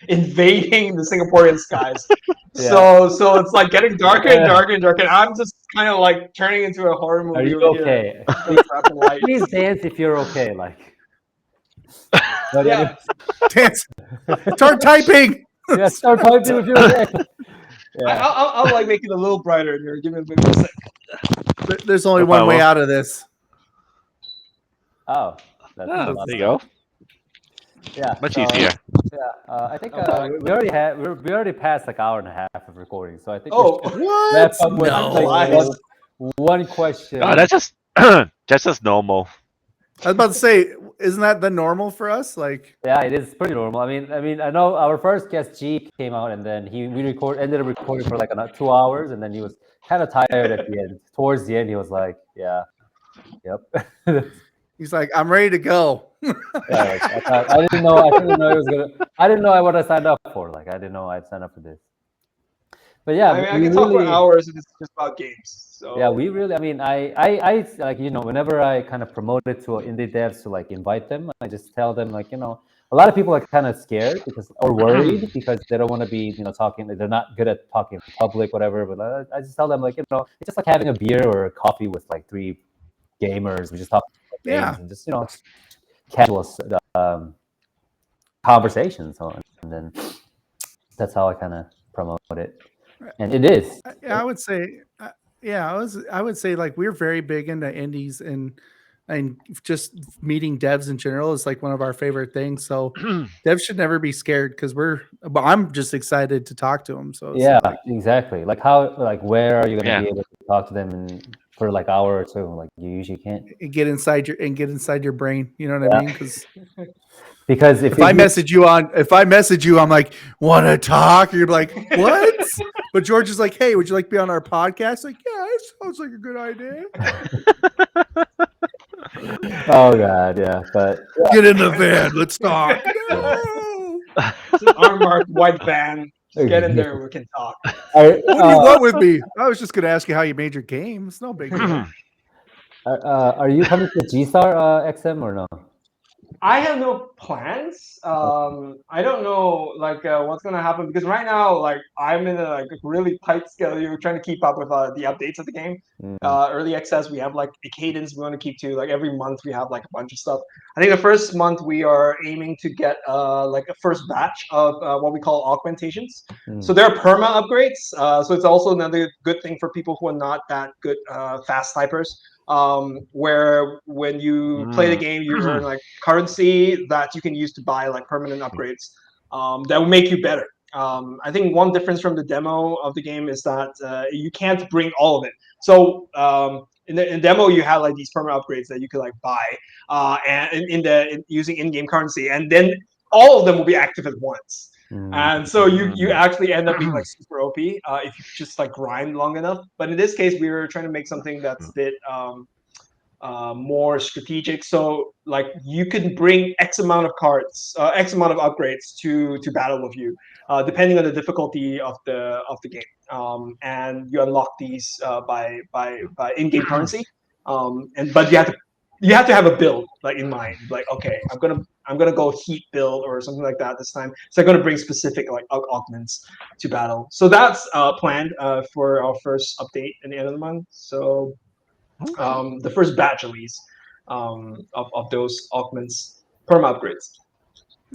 invading the Singaporean skies. Yeah. So it's like getting darker and darker and darker. And I'm just kind of like turning into a horror movie. Are you over okay? Here. Please dance if you're okay. Like, but Yeah. Dance. Start typing. yeah, start typing if you're okay. Yeah. I'll like make it a little brighter here. Give me a bit of a sec. There's only No one way problem. out of this. Oh, that's Oh, awesome. there you go. Yeah, Much so, easier. Yeah, I think Okay. we already passed like hour and a half of recording, so I think Oh, we should What? wrap up with No. one question. Oh, that's just normal. I was about to say, isn't that the normal for us? Like, Yeah, it is pretty normal. I mean, I know our first guest G came out, and then ended up recording for like 2 hours, and then he was kind of tired at the end. Towards the end, he was like, "Yeah, yep." he's like, I'm ready to go. Yeah, like, I didn't know it was gonna. I didn't know what I signed up for. Like, I didn't know I'd sign up for this. But yeah, I mean, I we can talk for really- hours if it's just about games. So Yeah, we really. I mean, I like whenever I kind of promote it to indie devs to like invite them, I just tell them like a lot of people are kind of scared or worried because they don't want to be talking. They're not good at talking in public, whatever. But I just tell them like it's just like having a beer or a coffee with like 3 gamers. We just talk about games and just casual conversations. And then that's how I kind of promote it. And it is. I would say, I would say like we're very big into indies and just meeting devs in general is like one of our favorite things. So devs should never be scared because I'm just excited to talk to them. So it's yeah, like, exactly. Like where are you going to be able to talk to them for like hour or two? Like you usually can't. and get inside your brain. You know what I mean? Because if I message you, I'm like, want to talk? You're like, what? But George is like, hey, would you like to be on our podcast? Like, yeah, it sounds like a good idea. Oh God, yeah. But get in the van, let's talk. It's an unmarked white van. Just get in there and we can talk. What do you want with me? I was just gonna ask you how you made your game. It's no big deal. Are you coming to G-Star XM or no? I have no plans. I don't know what's gonna happen because right now I'm in a really tight schedule trying to keep up with the updates of the game. Early access we have a cadence we want to keep to every month we have a bunch of stuff. I think the first month we are aiming to get a first batch of what we call augmentations. So they're perma upgrades. So it's also another good thing for people who are not that good fast typers. Where when you play the game, you earn currency that you can use to buy permanent upgrades that will make you better. I think one difference from the demo of the game is that you can't bring all of it. So in the demo, you have these permanent upgrades that you could buy and using in-game currency, and then all of them will be active at once. And so you actually end up being super OP if you just grind long enough. But in this case, we were trying to make something that's a bit more strategic. So you can bring X amount of cards, X amount of upgrades to battle with you, depending on the difficulty of the game. And you unlock these by in-game currency. But you have to have a build in mind. Okay, I'm gonna go heat build or something like that this time. So I'm gonna bring specific augments to battle. So that's planned for our first update in the end of the month. So the first batch at least of those augments perma upgrades.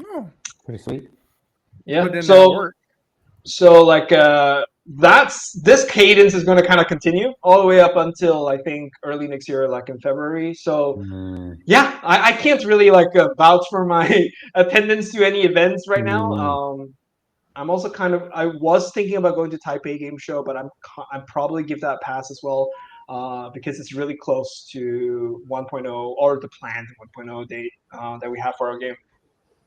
Oh, pretty sweet. Yeah. Put in that So work. this cadence is going to kind of continue all the way up until I think early next year, in February. So yeah, I can't really vouch for my attendance to any events right now. I'm also I was thinking about going to Taipei Game Show, but I'm probably give that pass as well because it's really close to 1.0 or the planned 1.0 date that we have for our game.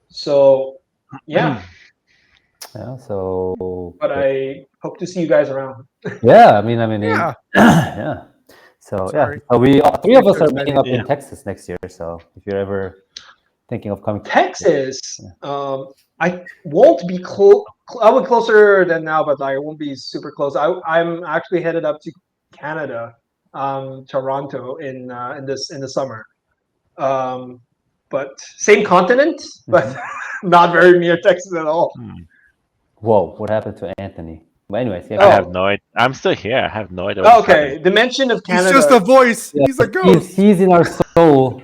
So yeah. Yeah, so. But I hope to see you guys around. Yeah, I mean, Yeah. yeah. So Sorry. so we 3 of us are meeting up in Texas next year. So if you're ever thinking of coming to Texas, I won't be close. I'll be closer than now, but I won't be super close. I'm actually headed up to Canada Toronto in the summer. But same continent, but not very near Texas at all. Whoa, what happened to Anthony? But anyways, yeah. I have no idea. I'm still here. I have no idea. Oh, What's okay, happening. Dimension of He's Canada. just a voice. Yeah, He's a ghost. He's in our soul,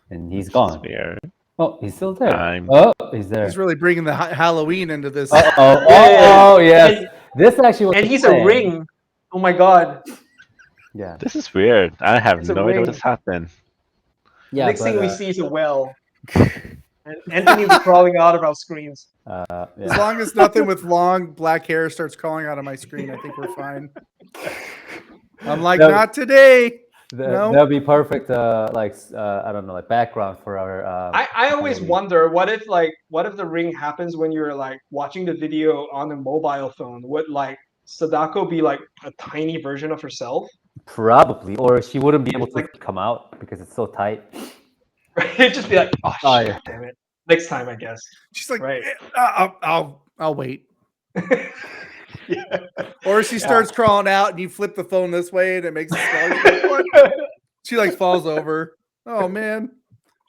and he's gone. Weird. Oh, he's still there. I'm- Oh, he's there. He's really bringing the Halloween into this. Oh, yes. And- This actually was and the he's plan. a ring. Oh my god! Yeah, This is weird. I have It's a no idea ring. what just happened. yeah. Next thing we but, see is a well. And Anthony was crawling out of our screens. As yeah. long as nothing with long black hair starts crawling out of my screen, I think we're fine. I'm like, No. not today. No. That'd be perfect. I don't know, like background for our. I always Halloween. wonder what if the ring happens when you're like watching the video on a mobile phone? Would like Sadako be like a tiny version of herself? Probably, or she wouldn't be able to Like- come out because it's so tight. It'd just be like, oh, Oh, shit, yeah. damn it. Next time, I guess. She's like, Right. I'll wait. Yeah. Or she starts crawling out and you flip the phone this way and it makes it smaller. She's like, what? She like falls over. Oh man.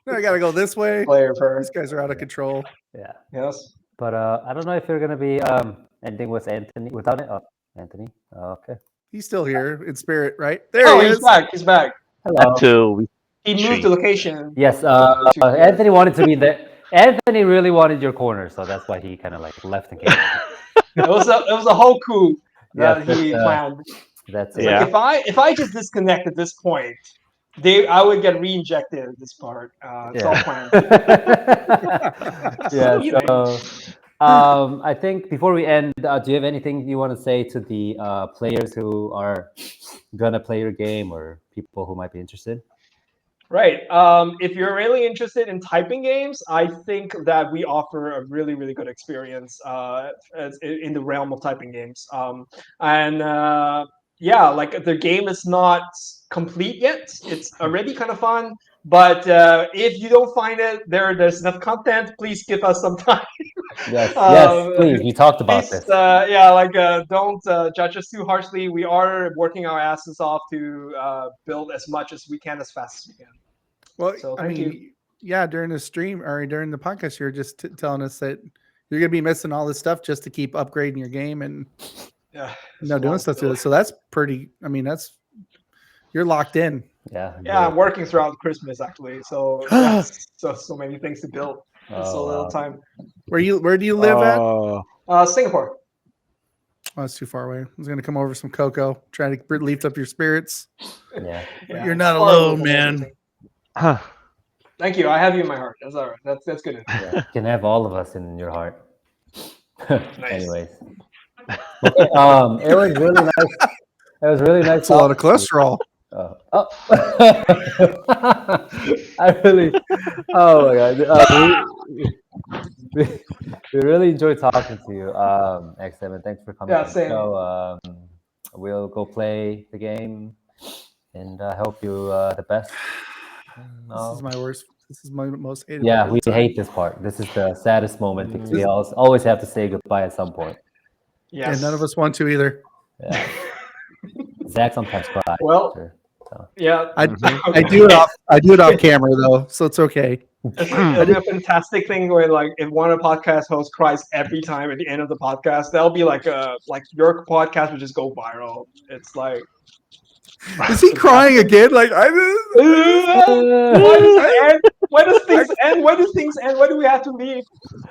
Now I gotta go this way. Player of her. These guys are out of control. Yeah, Yes. but I don't know if you're gonna be ending with Anthony without it. Oh, Anthony. Okay. He's still here in spirit, right? There Oh, he he's is. back. He's back. Hello. Until we He moved Treat. the location. Yes. to- Anthony wanted to be there. Anthony really wanted your corner, so that's why he kind of like left and came. It was a whole coup that Yes, he it's, planned. That's It's it. Yeah. like if I just disconnect at this point, I would get re-injected at this part. It's all planned. Yeah. You know. So, I think before we end, do you have anything you want to say to the players who are gonna play your game or people who might be interested? Right. If you're really interested in typing games, I think that we offer a really, really good experience in the realm of typing games. Yeah, like the game is not complete yet. It's already kind of fun. But if you don't find it, there's enough content. Please give us some time. Yes. Yes. Please. We talked about Please, this. don't judge us too harshly. We are working our asses off to build as much as we can as fast as we can. Well, So, I thank mean, you. yeah, during the stream or during the podcast, you're just telling us that you're gonna be missing all this stuff just to keep upgrading your game and Yeah, doing stuff to it. So that's pretty. I mean, you're locked in. Yeah. Yeah, I'm working throughout Christmas actually. So yes, so many things to build in so little wow. time. Where do you live at? Singapore. Oh, it's too far away. I was gonna come over some cocoa, try to lift up your spirits. Yeah. Yeah, You're not it's horrible alone, from man. everything. Huh. Thank you. I have you in my heart. That's all right. That's good. Yeah, you can have all of us in your heart. Anyways, okay, it was really nice. It was really nice. That's a lot of talking to you. cholesterol. Oh. I really. Oh my god. We really enjoyed talking to you, X7. Thanks for coming. Yeah, on the same. show. We'll go play the game, and I hope you the best. This is my worst. This is my most hated. Yeah, part of we the time. hate this part. This is the saddest moment because we always have to say goodbye at some point. Yes. And none of us want to either. Yeah. Zach sometimes cries. Well, after, so. Yeah. I do it off. I do it off camera though, so it's okay. It'll be a fantastic thing where like if one of the podcast hosts cries every time at the end of the podcast, that'll be like your podcast would just go viral. It's like Is he crying again? Like why does it end? Why does things end? Why do things end? Why do we have to leave?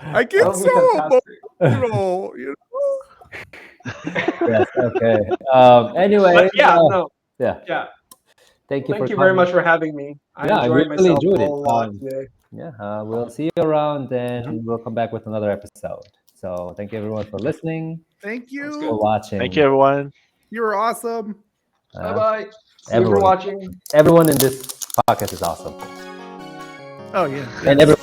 I get That'll be so fantastic. emotional. You know? Yes. Okay. Anyway. But yeah, no. Yeah. Thank you. Thank for you very coming. much for having me. I Yeah, I enjoyed really myself enjoyed a it. whole lot today. Yeah. We'll see you around, and we'll come back with another episode. So thank you everyone for listening, Thank for you. watching. Thank you, everyone. You're awesome. Bye bye. See you for everyone. watching. Everyone in this podcast is awesome, Oh yeah. and everyone.